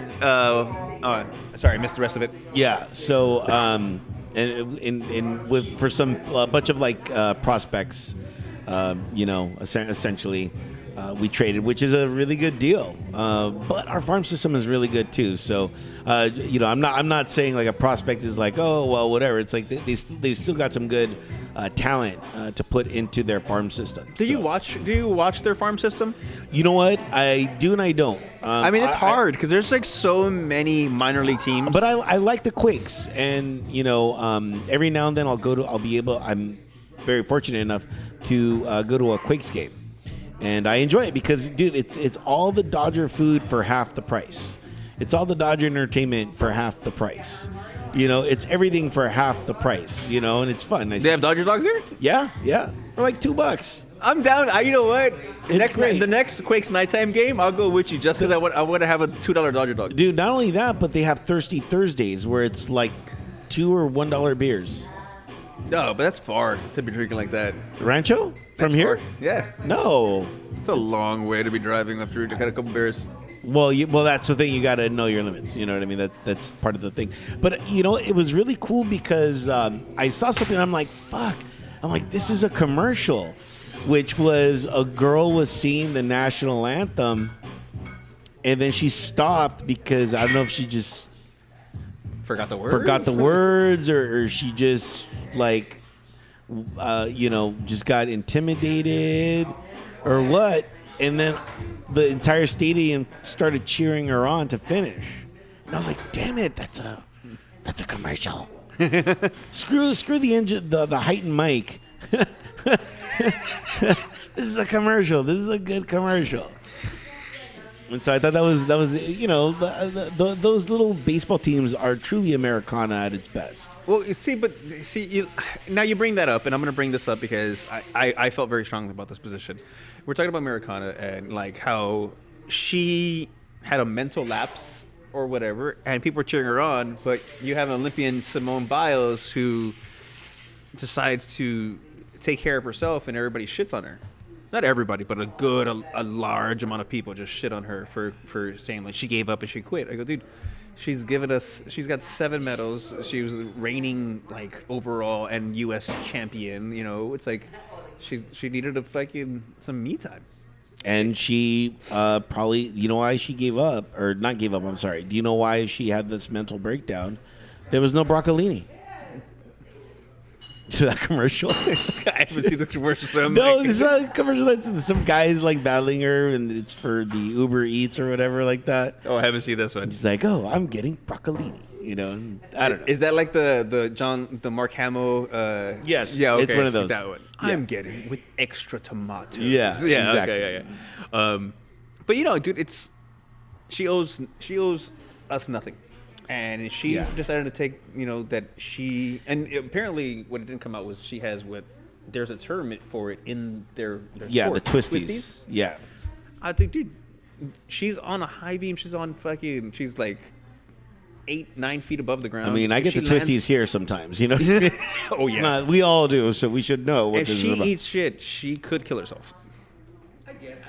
sorry, I missed the rest of it. Yeah. So and with for some bunch of like prospects, essentially. We traded, which is a really good deal. But our farm system is really good too. So, I'm not saying like a prospect is like, oh well, whatever. It's like they've still got some good talent to put into their farm system. Do you watch their farm system? You know what? I do and I don't. I mean, it's hard because there's like so many minor league teams. But I like the Quakes, and every now and then I'm very fortunate enough to go to a Quakes game. And I enjoy it because, dude, it's all the Dodger food for half the price. It's all the Dodger entertainment for half the price. It's everything for half the price, and it's fun. They have Dodger dogs here? Yeah. For like $2. I'm down. You know what? great. The next Quakes nighttime game, I'll go with you just because I want to have a $2 Dodger dog. Dude, not only that, but they have Thirsty Thursdays where it's like $2 or $1 beers. No, but that's far to be drinking like that. Rancho? From That's here? far. Yeah. No. It's a long way to be driving after you had a couple beers. Well, that's the thing. You got to know your limits. You know what I mean? That's part of the thing. But, it was really cool because I saw something and I'm like, fuck. I'm like, this is a commercial, which was a girl was singing the national anthem and then she stopped because I don't know if she just Forgot the words or she just like, just got intimidated or what. And then the entire stadium started cheering her on to finish. And I was like, damn it, that's a commercial. screw the engine, the heightened mic. This is a commercial. This is a good commercial. And so I thought that was those little baseball teams are truly Americana at its best. Well, now you bring that up, and I'm going to bring this up because I felt very strongly about this position. We're talking about Americana and like how she had a mental lapse or whatever, and people are cheering her on, but you have an Olympian, Simone Biles, who decides to take care of herself, and everybody shits on her. Not everybody, but a large amount of people just shit on her for saying like she gave up and she quit. I go, dude, she's got 7 medals. She was reigning like overall and U.S. champion. It's like she needed some me time. And she probably, why she gave up, or not gave up, I'm sorry. Do you know why she had this mental breakdown? There was no broccolini. That commercial? I haven't seen the commercial. So it's not a commercial. That's some guys like battling her, and it's for the Uber Eats or whatever like that. Oh, I haven't seen this one. She's like, oh, I'm getting broccolini. And I don't know. Is that like the Mark Hamill? Yes. Yeah. Okay. It's one of those. That one. Yeah. I'm getting with extra tomatoes. Yeah. Yeah. Exactly. Okay. Yeah. But dude, she owes us nothing. And she decided to take, that she, and apparently what it didn't come out was she has there's a term for it in their yeah, sport. the twisties. Yeah. I think, dude, she's on a high beam. She's she's like 8-9 feet above the ground. I mean, I get the twisties here sometimes, you know? Oh, yeah. We all do, so we should know what if this she is about. eats shit, she could kill herself. I get.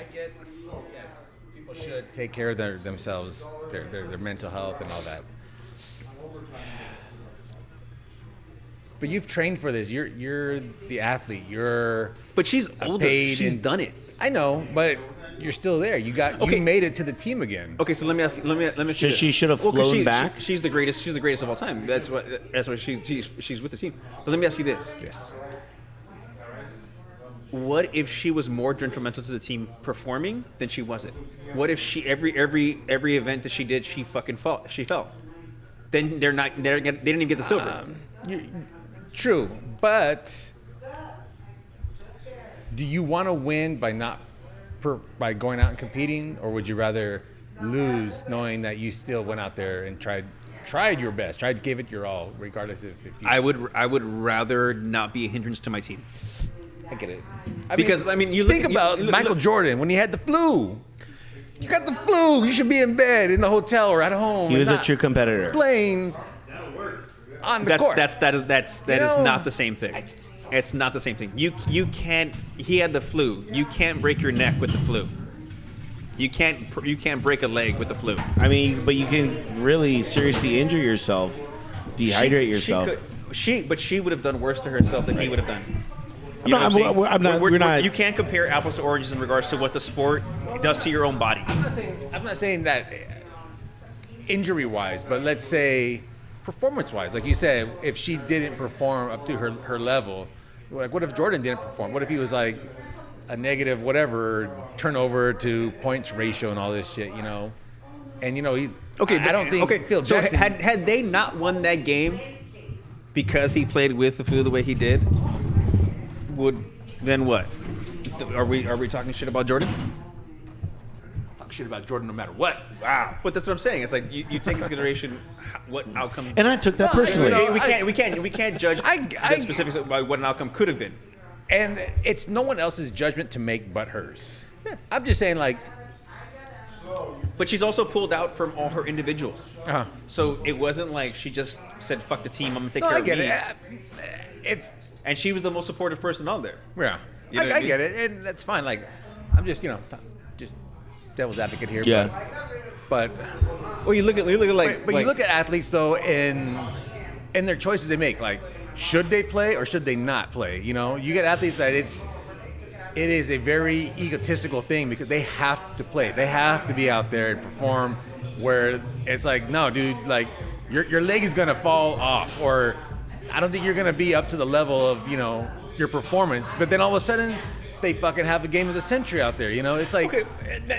Yes, people should take care of themselves, their mental health and all that. But you've trained for this. You're the athlete. But she's older. She's done it. I know, but you're still there. You made it to the team again. Okay, so let me ask you. Let me. She should have flown back. She's the greatest. She's the greatest of all time. That's why she's with the team. But let me ask you this. Yes. What if she was more detrimental to the team performing than she wasn't? What if she every event that she did, she fell? Then they didn't even get the silver. True, but do you want to win by going out and competing, or would you rather lose knowing that you still went out there and tried your best, gave it your all, regardless if you... I would rather not be a hindrance to my team. I get it. You think about Michael Jordan when he had the flu. You got the flu. You should be in bed in the hotel or at home. He was a true competitor. Playing on the court. That is not the same thing. It's not the same thing. You can't. He had the flu. You can't break your neck with the flu. You can't break a leg with the flu. I mean, but you can really seriously injure yourself, dehydrate yourself. But she would have done worse to herself than he would have done. We're not. You can't compare apples to oranges in regards to what the sport does to your own body. I'm not saying that injury-wise, but let's say performance-wise. Like you said, if she didn't perform up to her level, like what if Jordan didn't perform? What if he was like a negative whatever turnover to points ratio and all this shit, And he's okay. I don't think Phil so. Jackson, Had they not won that game because he played with the flu the way he did, then what? Are we talking shit about Jordan? Talk shit about Jordan no matter what. Wow. But that's what I'm saying. It's like you take into consideration what outcome. And I took that personally. We can't judge the specifics about what an outcome could have been. And it's no one else's judgment to make but hers. Yeah. I'm just saying, like, But she's also pulled out from all her individuals. Uh-huh. So it wasn't like she just said, fuck the team, I'm going to take no, care I get of me. it. And she was the most supportive person on there. Yeah, You know what I I mean? get it, and that's fine. Like, I'm just, just devil's advocate here. Yeah. But Well, you look at like... you look at athletes though, in their choices they make. Like, should they play or should they not play? You know, you get athletes that it is a very egotistical thing because they have to play. They have to be out there and perform. Where it's like, no, dude, like your leg is gonna fall off, or I don't think you're gonna be up to the level of your performance. But then all of a sudden, they fucking have the game of the century out there. You know, it's like, Okay,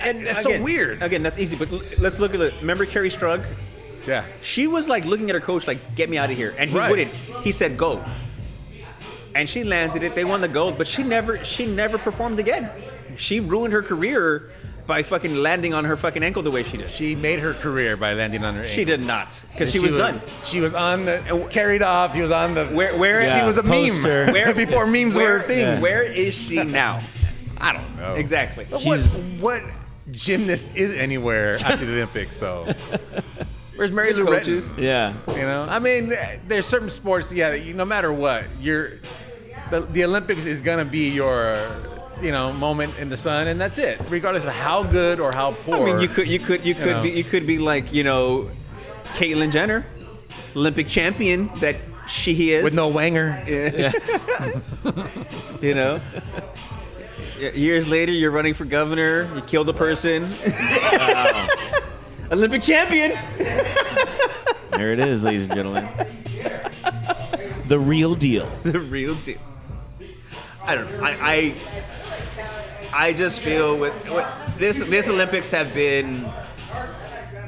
and it's again, so weird. Again, that's easy, but let's look at it. Remember Carrie Strug? Yeah. She was like looking at her coach like, get me out of here. And he Right. wouldn't. He said, go. And she landed it. They won the gold, but she never performed again. She ruined her career by fucking landing on her fucking ankle the way she did. She made her career by landing on her ankle. She did not, because she was done. She was on the carried off. She was on the Where she was a poster. meme. Where before memes were a thing. Yeah. Where is she now? I don't know. Exactly. But She's- what gymnast is anywhere after the Olympics though? Where's Mary Lou Coaches. Retton? Yeah. You know, I mean, there's certain sports. Yeah, no matter what, the Olympics is gonna be your moment in the sun, and that's it. Regardless of how good or how poor. I mean, you could be like Caitlyn Jenner, Olympic champion that she is with no wanger. you know. Years later, you're running for governor. You killed a person. Wow. Olympic champion. There it is, ladies and gentlemen. The real deal. The real deal. I don't know. I just feel with this Olympics have been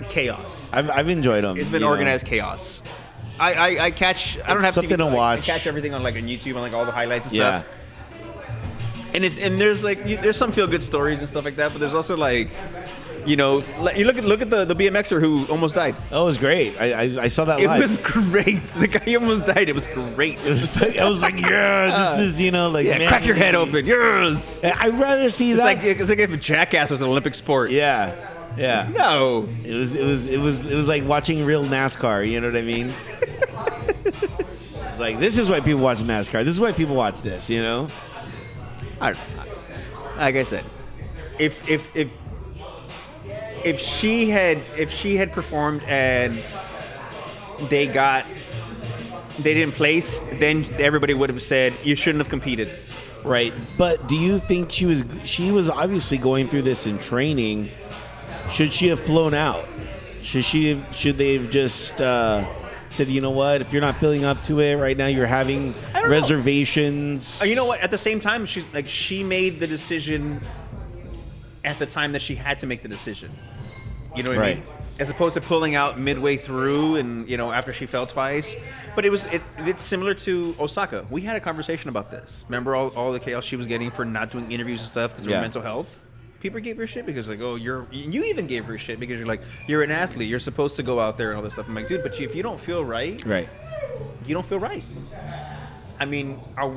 chaos. I've enjoyed them. It's been organized chaos. I catch. I don't have something TV, so to watch. I catch everything on YouTube on all the highlights and Yeah. stuff. And there's there's some feel good stories and stuff like that, but there's also you look at the BMXer who almost died. Oh, it was great. I saw that It live. was great. The guy almost died. It was great. I was like, yeah, this is like Yeah, man, crack your head open. Yes. I'd rather see It's that. like if Jackass was an Olympic sport. Yeah. No. It was like watching real NASCAR. You know what I mean? It's like, this is why people watch NASCAR. This is why people watch this. You know? I don't know. Like I said, if she had performed and they didn't place, then everybody would have said you shouldn't have competed. Right. But do you think she was obviously going through this in training? Should she have flown out? Should they have just said, you know what, if you're not feeling up to it right now, you're having reservations. You know what? At the same time, she made the decision at the time that she had to make the decision. You know what I mean? As opposed to pulling out midway through and after she fell twice. But it's similar to Osaka. We had a conversation about this. Remember all the chaos she was getting for not doing interviews and stuff because of her mental health? People gave her shit because you even gave her shit because you're an athlete. You're supposed to go out there and all this stuff. I'm like, dude, but if you don't feel right, you don't feel right. I mean, are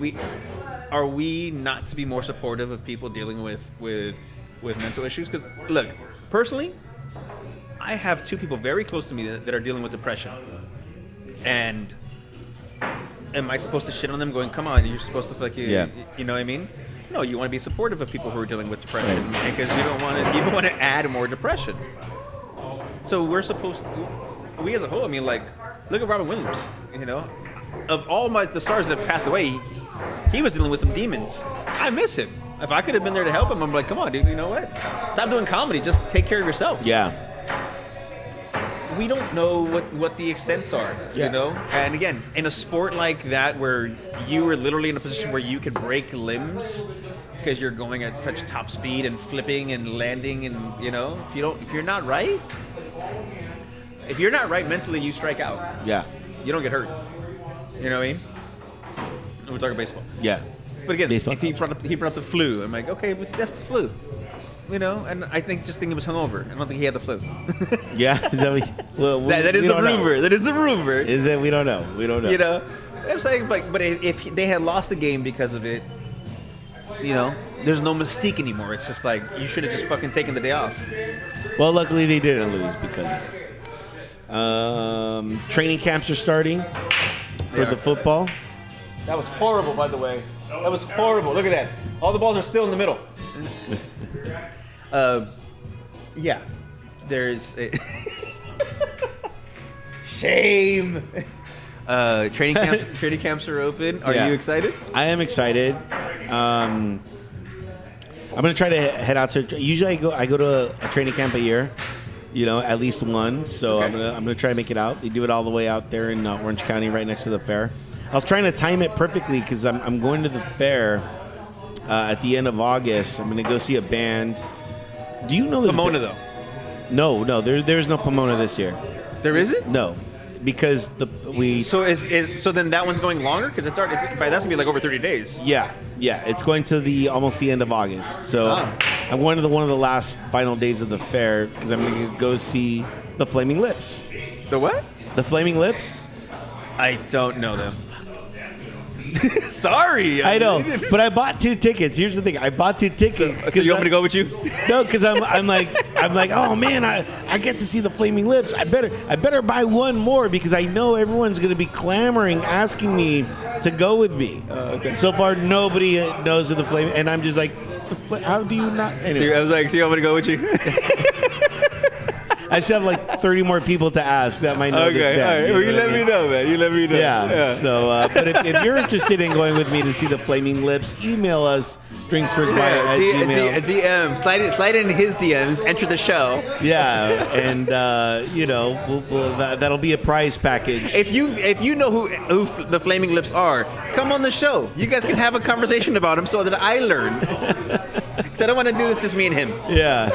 we not to be more supportive of people dealing with mental issues? Because look, personally, I have two people very close to me that are dealing with depression. And am I supposed to shit on them going, come on, you're supposed to feel like you know what I mean? No, you want to be supportive of people who are dealing with depression because you don't want to add more depression. So we as a whole, I mean, like, look at Robin Williams, of all the stars that have passed away, he was dealing with some demons. I miss him. If I could have been there to help him, I'm like, come on, dude, you know what? Stop doing comedy. Just take care of yourself. Yeah. We don't know what the extents are, And again, in a sport like that where you are literally in a position where you could break limbs because you're going at such top speed and flipping and landing and, if you're not right mentally, you strike out. Yeah. You don't get hurt. You know what I mean? We're talking baseball. Yeah. But again, Baseball. if he brought up the flu, I'm like, okay, but that's the flu. And I think he was hungover. I don't think he had the flu. Yeah. Is that is the rumor. That is the rumor. Is it? We don't know. I'm saying, but if they had lost the game because of it, there's no mystique anymore. It's just like you should have just fucking taken the day off. Well, luckily they didn't lose because training camps are starting for the football. That was horrible, by the way. That was horrible. Look at that. All the balls are still in the middle. Yeah. There's shame. Training camps are open. Are you excited? I am excited. I'm gonna try to head out to. Usually I go to a training camp a year. At least one. So Okay. I'm gonna try to make it out. They do it all the way out there in Orange County, right next to the fair. I was trying to time it perfectly because I'm going to the fair at the end of August. I'm gonna go see a band. Do you know this? Pomona though. No. There's no Pomona this year. There isn't? No, because So then that one's going longer because that's gonna be like over 30 days. Yeah, it's going to almost the end of August. So I'm going to one of the last final days of the fair because I'm going to go see the Flaming Lips. The what? The Flaming Lips? I don't know them. Sorry. I know, but I bought 2 tickets. Here's the thing: I bought 2 tickets. So you want me to go with you? No, because I'm like, oh man, I get to see the Flaming Lips. I better buy one more because I know everyone's going to be clamoring, asking me to go with me. Okay. So far, nobody knows of the Flaming, and I'm just like, how do you not? Anyway. I was like, so you want me to go with you? I still have like 30 more people to ask that might know this band. All right. Well, you let me know, man. You let me know. Yeah. So, but if you're interested in going with me to see the Flaming Lips, email us drinksfirstbite@gmail. DM. Slide in his DMs. Enter the show. Yeah, and that'll be a prize package. If you know who the Flaming Lips are, come on the show. You guys can have a conversation about them so that I learn. Because I don't want to do this just me and him. Yeah.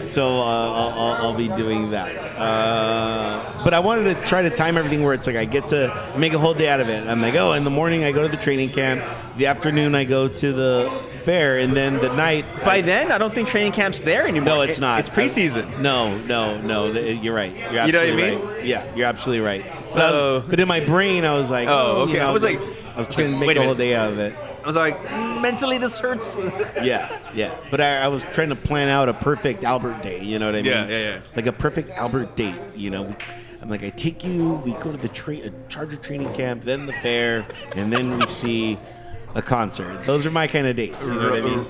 So I'll be doing that. But I wanted to try to time everything where it's like I get to make a whole day out of it. I'm like, in the morning I go to the training camp, the afternoon I go to the fair, and then the night. By then, I don't think training camp's there anymore. No, it's not. It's preseason. No. You're right. You're absolutely You know what I mean? right. Yeah, you're absolutely right. So, but in my brain, I was like, okay. I was trying to make wait a a whole minute. day out of it. I was like, mentally this hurts. Yeah. But I was trying to plan out a perfect Albert day. You know what I mean? Yeah. Like a perfect Albert date. I'm like, I take you. We go to the Charger training camp, then the fair, and then we see a concert. Those are my kind of dates. You know what I mean?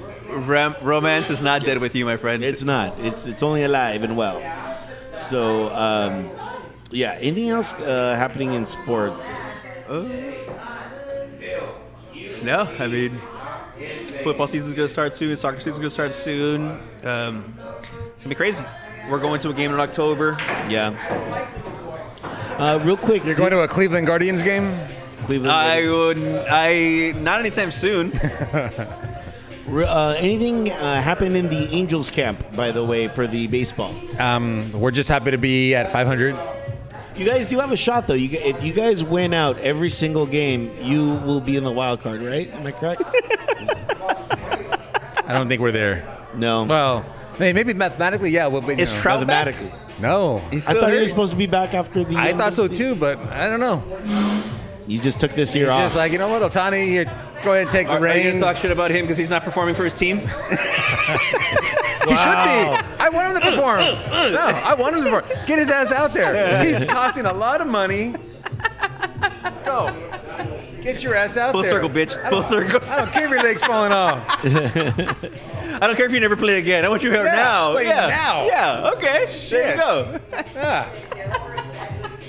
Romance is not dead with you, my friend. It's not. It's only alive and well. So, anything else happening in sports? No, I mean, football season's going to start soon. Soccer season's going to start soon. It's going to be crazy. We're going to a game in October. Yeah. Real quick. You're going to a Cleveland Guardians game? Not anytime soon. Anything happened in the Angels camp, by the way, for the baseball? We're just happy to be at 500. You guys do have a shot, though. If you guys win out every single game, you will be in the wild card, right? Am I correct? I don't think we're there. No. Well, maybe mathematically, yeah. Is Trout back? Mathematically. No. I thought he was supposed to be back after the. I thought so too, but I don't know. You just took this year He's off. just like, you know what, Ohtani, here, go ahead and take the Are you reins. going to talk shit about him because he's not performing for his team? He should be. I want him to perform. No, I want him to perform. Get his ass out there. He's costing a lot of money. Go. Get your ass out Full there. circle, bitch. Full circle. I don't care if your leg's falling off. I don't care if you never play again. I want you here now. play now. Yeah, okay. There you go. Yeah.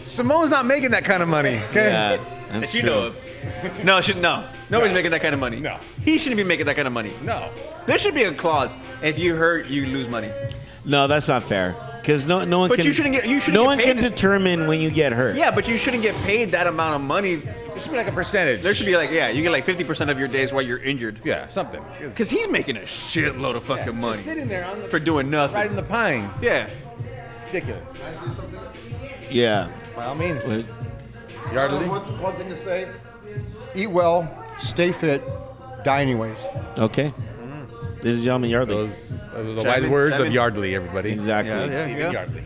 Simone's not making that kind of money. Okay. Yeah, that's That you true. know of. No. Nobody's mabody's making that kind of money. No. He shouldn't be making that kind of money. No. There should be a clause. If you hurt, you lose money. No, that's not fair. Because no one But can. you shouldn't get no one paid. can determine when you get hurt. Yeah, but you shouldn't get paid that amount of money. There should be like a percentage. There should be like, you get like 50% of your days while you're injured. Yeah, something. Because he's making a shitload of fucking money Just sitting there on the, for doing nothing. right in the pine. Yeah. Ridiculous. Yeah. By all means. But- Yardley. One thing to say: eat well, stay fit, die anyways. Okay. Ladies and gentlemen, Yardley. Those are the Chime wise in, words chime of in. Yardley, everybody. Exactly. Yeah, Even yeah. Yardley.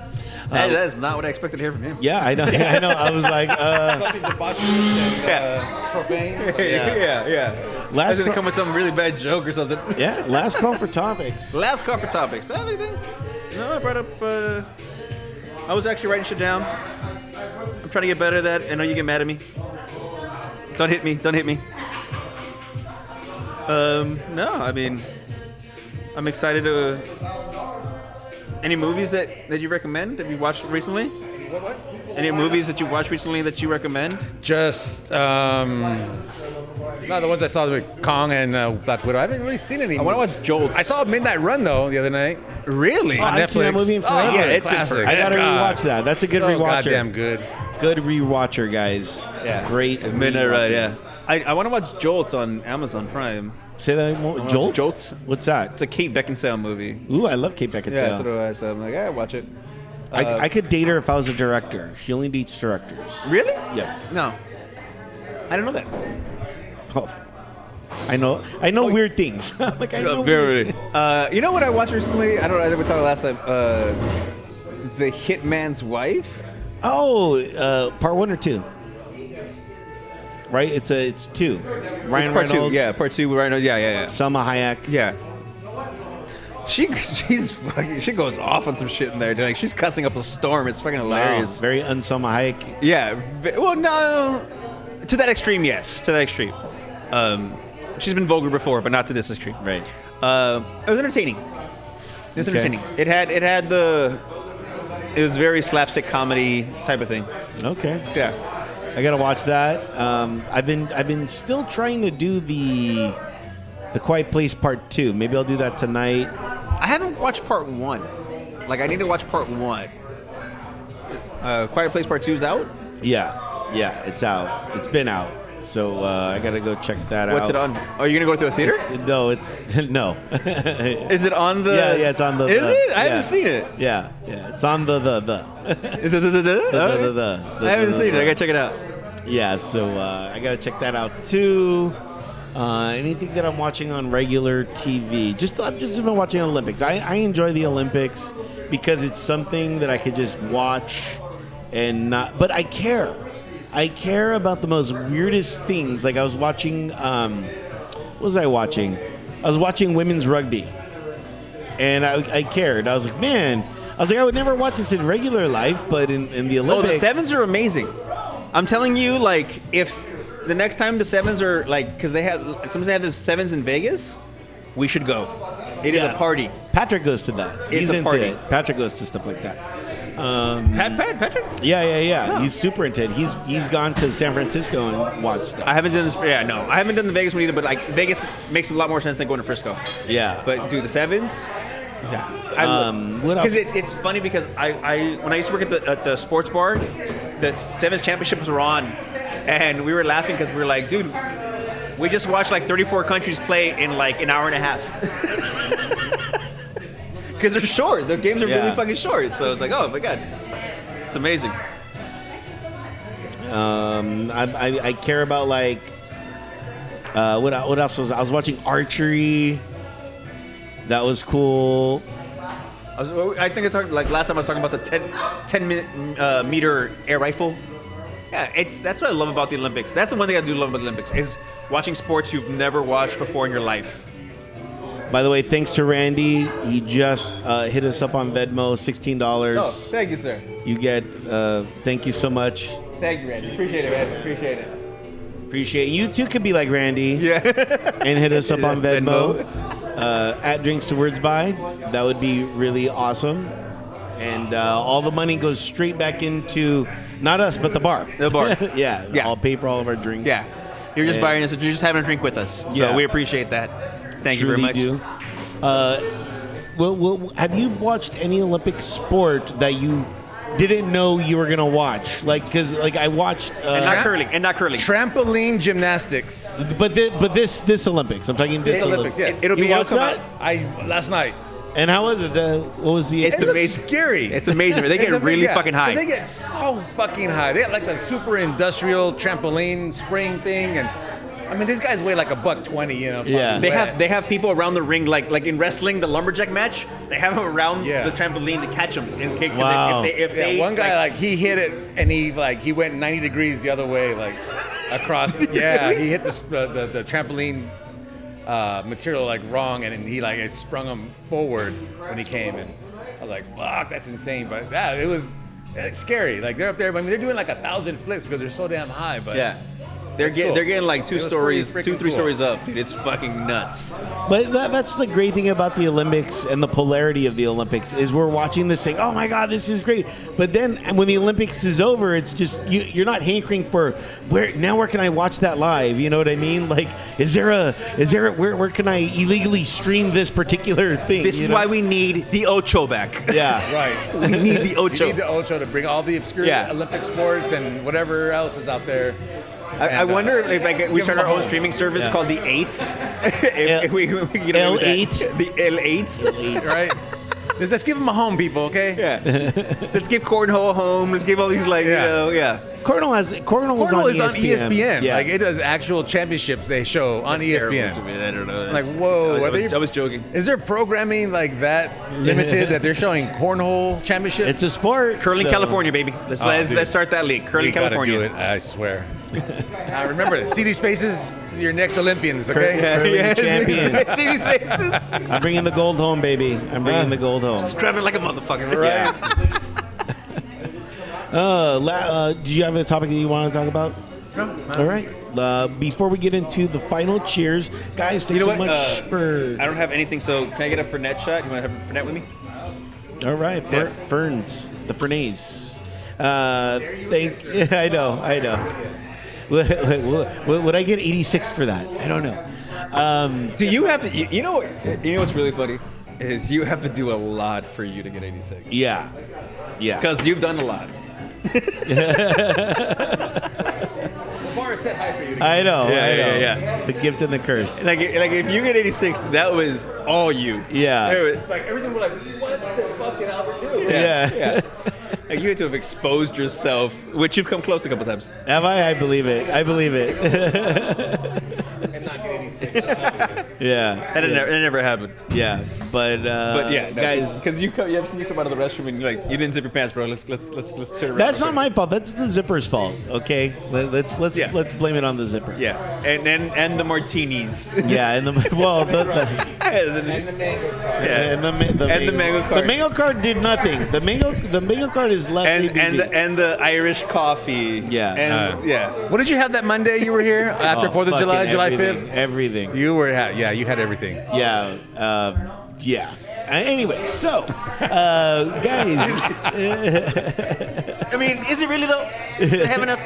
Hey, that is not what I expected to hear from him. Yeah, I know. I know. I was like, Something debaucherous and profane. yeah. I was last gonna call, come with some really bad joke or something. yeah, last call for topics. Last call for topics. Do I have anything? No, I brought up. I was actually writing shit down. I'm trying to get better at that. I know you get mad at me. Don't hit me. Don't hit me. No, I mean, I'm excited to. Any movies that you recommend? Have you watched recently? What? Any movies that you watched recently that you recommend? Just no, the ones I saw with Kong and Black Widow. I haven't really seen any. I want to watch Jolts. I saw Midnight Run though the other night. Really? I haven't seen that movie in forever. yeah, it's been classic. forever. I gotta God. rewatch that. That's a good So rewatcher. goddamn good. Good rewatcher, guys. Yeah. Great. Midnight rewatcher. Run. Yeah. I want to watch Jolts on Amazon Prime. Say that more. watch Jolts? Jolts. What's that? It's a Kate Beckinsale movie. Ooh, I love Kate Beckinsale. Yeah, so do I. So I'm like, yeah, watch it. I could date her if I was a director. She only dates directors. Really? Yes. No. I didn't know that. Oh. I know weird things. Like I know Very. weird. You know what I watched recently? I think we talked last time. The Hitman's Wife. Oh, part 1 or 2? Right? It's 2. Ryan Part Reynolds. 2. Yeah, part 2. Right. Yeah. Selma Hayek. Yeah. She goes off on some shit in there. Like she's cussing up a storm. It's fucking hilarious. Wow, very un-Selma Hayek. Yeah. Well, no. To that extreme, yes. To that extreme. She's been vulgar before, but not to this extreme. Right. It was entertaining. It was Okay. entertaining. It was very slapstick comedy type of thing. Okay. Yeah. I gotta watch that. I've been still trying to do the Quiet Place Part 2. Maybe I'll do that tonight. I haven't watched part 1. Like I need to watch part 1. Quiet Place Part 2 is out. Yeah, it's out. It's been out. So I gotta go check that out. What's it on? Are you gonna go to a theater? No, no. Is it on the? Yeah, it's on the. Is it? I yeah. haven't seen it. Yeah, it's on the. I I haven't seen it. I gotta check it out. Yeah, so I gotta check that out too. Anything that I'm watching on regular TV? I've just been watching Olympics. I enjoy the Olympics because it's something that I could just watch and not. But I care. I care about the most weirdest things. Like I was watching. What was I watching? I was watching women's rugby, and I cared. I was like, man. I was like, I would never watch this in regular life, but in the Olympics. Oh, the sevens are amazing. I'm telling you, like, if the next time the sevens are like, because sometimes they have the sevens in Vegas, we should go. It is a party. Patrick goes to that. It's He's a into party. it. Patrick goes to stuff like that. Patrick? Yeah. He's super into it. He's gone to San Francisco and watched stuff. I haven't done this. Yeah, no, I haven't done the Vegas one either. But like, Vegas makes a lot more sense than going to Frisco. Yeah. But dude, the sevens. Yeah. What else? Because it's funny because I when I used to work at the sports bar, the sevens championships were on, and we were laughing because we were like, dude, we just watched like 34 countries play in like an hour and a half. Because they're short. The games are really fucking short. So it's like, oh my god, it's amazing. I care about like what else was I was watching archery. That was cool. I think it's like last time I was talking about the 10 meter air rifle. Yeah, that's what I love about the Olympics. That's the one thing I do love about the Olympics is watching sports you've never watched before in your life. By the way, thanks to Randy. He just hit us up on Venmo, $16. Oh, thank you, sir. You get, thank you so much. Thank you, Randy. Appreciate it, man. Appreciate it. Appreciate it. You too could be like Randy. Yeah. And hit us up on Venmo. At Drinks to Words By. That would be really awesome. And all the money goes straight back into, not us, but the bar. The bar. Yeah. I'll pay for all of our drinks. Yeah. You're just And- buying us. You're just having a drink with us. So Yeah. we appreciate that. Thank you Truly very much. do. Well, have you watched any Olympic sport that you didn't know you were gonna watch? Like, cause like I watched, And not curling. And not curling. Trampoline gymnastics. but this Olympics. I'm talking this Olympics, yes. It'll You be. It'll watched come that? out. Last night. And how was it? What was the? It's It looks amazing. scary. It's amazing. They get really fucking high. They get so fucking high. They got like the super industrial trampoline spring thing, and I mean, these guys weigh like $120, you know. Yeah. They have people around the ring like in wrestling, the lumberjack match. They have them around Yeah. the trampoline to catch them. Wow. If they One guy like he hit it and he went 90 degrees the other way, like across. Yeah, he hit the trampoline material like wrong, and then it sprung him forward when he came, and I was like, fuck, that's insane. But yeah, it was scary. Like they're up there, I mean, they're doing like 1,000 flips because they're so damn high. But yeah. They're cool. getting like It was pretty freaking 2-3 cool. stories up, dude. It's fucking nuts. But that's the great thing about the Olympics and the polarity of the Olympics is we're watching this saying, oh my God, this is great. But then when the Olympics is over, it's just you're not hankering for where can I watch that live? You know what I mean? Like, where can I illegally stream this particular thing? This is why we need the Ocho back. Yeah. right. We need the Ocho. You need the Ocho to bring all the obscure Yeah. Olympic sports and whatever else is out there. I wonder if we start our own them a streaming service Yeah. called the Eights. if we get away with L8? that. The L8s. Right? Let's give them a home, people, okay? Yeah. Let's give Cornhole a home. Let's give all these Yeah. Cornhole was Cornhole is on ESPN. Yeah. Like it does actual championships they show on That's ESPN. terrible to me. I don't know. Like, whoa, I was joking. Is there programming like that limited that they're showing cornhole championship? It's a sport. Curling so- California, baby. Let's dude. start that league. Curling you gotta California. do it. I swear. Remember it. See these faces? These are your next Olympians, okay? Curling champions. See these faces? I'm bringing the gold home, baby. I'm bringing the gold home. Scrubbing like a motherfucker. Right. Did you have a topic that you want to talk about? No. All right. Before we get into the final cheers, guys, thanks You know so what? much for. I don't have anything, so can I get a Fernet shot? You want to have a Fernet with me? All right, Yeah. Ferns, the Fernays. I know. Would I get 86'd for that? I don't know. Do you have to? You know what's really funny is you have to do a lot for you to get 86. Yeah. Because you've done a lot. The bar is set high for you. I know. Yeah. The gift and the curse. Like if you get 86, that was all you. Yeah. It was- It's like everything was like, what the fuck did Albert do? Yeah. Like you had to have exposed yourself, which you've come close a couple times. Have I? I believe it. And not get 86. Yeah. That never happened. Yeah. But Yeah, guys. because you come out of the restroom and you're like, you didn't zip your pants, bro. Let's turn around. That's not my fault. That's the zipper's fault. Okay, let's Yeah. blame it on the zipper. Yeah, and the martinis. Yeah, and the and the mango card. The mango card did nothing. The mango card is less ABV. and the Irish coffee. Yeah. And yeah. What did you have that Monday you were here after 4th of July, fucking July everything, 5th? Everything. You had everything. Yeah. Yeah. Anyway, so guys, I mean, is it really though? Did I have enough?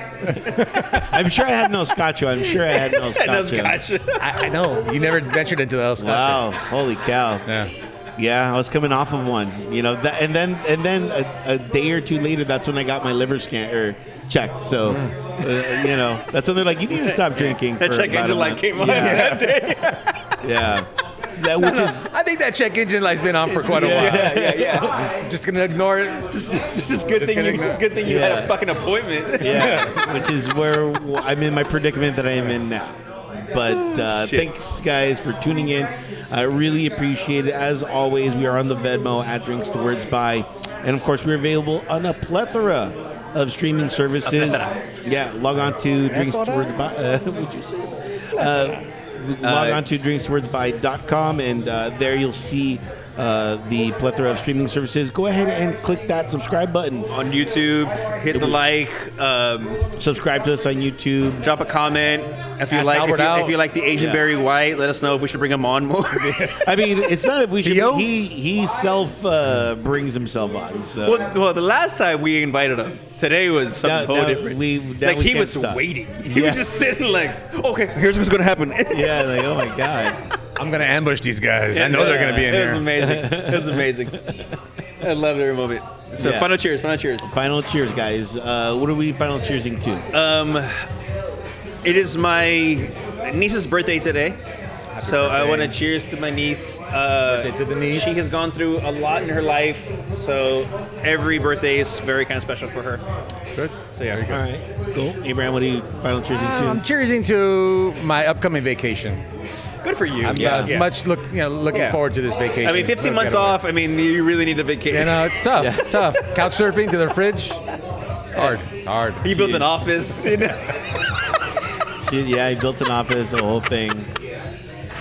I'm sure I had no scotcho. I'm sure I had no scotcho. No scotch. I know. You never ventured into the El Scotch. Wow! Holy cow! Yeah. Yeah, I was coming off of one, and then a day or two later, that's when I got my liver scan checked. So, that's when they're like, you need to stop drinking. That for check about engine a light month." came on Yeah, that day. yeah. Which is I think that check engine light's been on for quite a while. Yeah. Just gonna ignore it. Just good thing you had a fucking appointment. yeah, which is where I'm in my predicament that I am in now. But Shit. thanks, guys, for tuning in. I really appreciate it. As always, we are on the Venmo at Drinks to Words By. And, of course, we're available on a plethora of streaming services. Yeah, log on to Drinks to Words By. Would you say that? Log on to drinkstowardsby.com, and there you'll see the plethora of streaming services. Go ahead and click that subscribe button. On YouTube, hit the like, Subscribe to us on YouTube. drop a comment. If you Ask like, Albert out. if you like the Asian Yeah. Barry White, let us know if we should bring him on more. I mean, it's not if we should. Theo? He self brings himself on. So. well, the last time we invited him, today was something Now- whole now different. we He can't was stop. waiting. He Yeah. was just sitting like, okay, here's what's gonna happen. Yeah, like, oh my god. I'm gonna ambush these guys. I know they're gonna be in It was here. amazing. It was amazing. I love every moment. So Yeah. final cheers. Final cheers, guys. What are we final cheersing to? It is my niece's birthday today. So I want to cheers to my niece. Birthday to the niece. She has gone through a lot in her life, so every birthday is very kind of special for her. Good. So yeah. All right, cool. Abraham, what are you final cheersing to? I'm cheersing to my upcoming vacation. Good for you. I'm yeah. looking Yeah. forward to this vacation. I mean, 15 months off. I mean, you really need a vacation. You know, it's tough. Tough. Couch surfing to the fridge. Hard. He built an office. You know? Yeah, he built an office, the whole thing.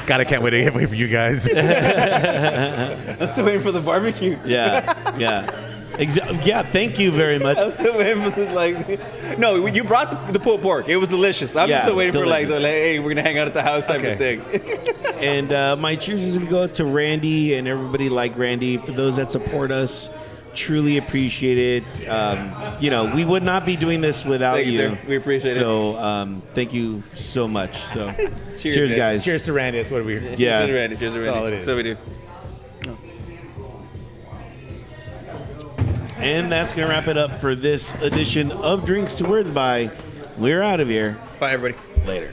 God, I can't wait to get away from you guys. I'm still waiting for the barbecue. Yeah. Yeah, thank you very much. I'm still waiting for the No, you brought the pulled pork. It was delicious. I'm just still waiting for hey, we're gonna hang out at the house type of thing. And my cheers is gonna go out to Randy and everybody like Randy. For those that support us, truly appreciate it. We would not be doing this without Thank you, sir. We appreciate it. So thank you so much. So Cheers, guys. Cheers to Randy. That's what we. Yeah. Cheers to Randy. Cheers to Randy. That's all it is. That's what we do. And that's going to wrap it up for this edition of Drinks to Words By. We're out of here. Bye, everybody. Later.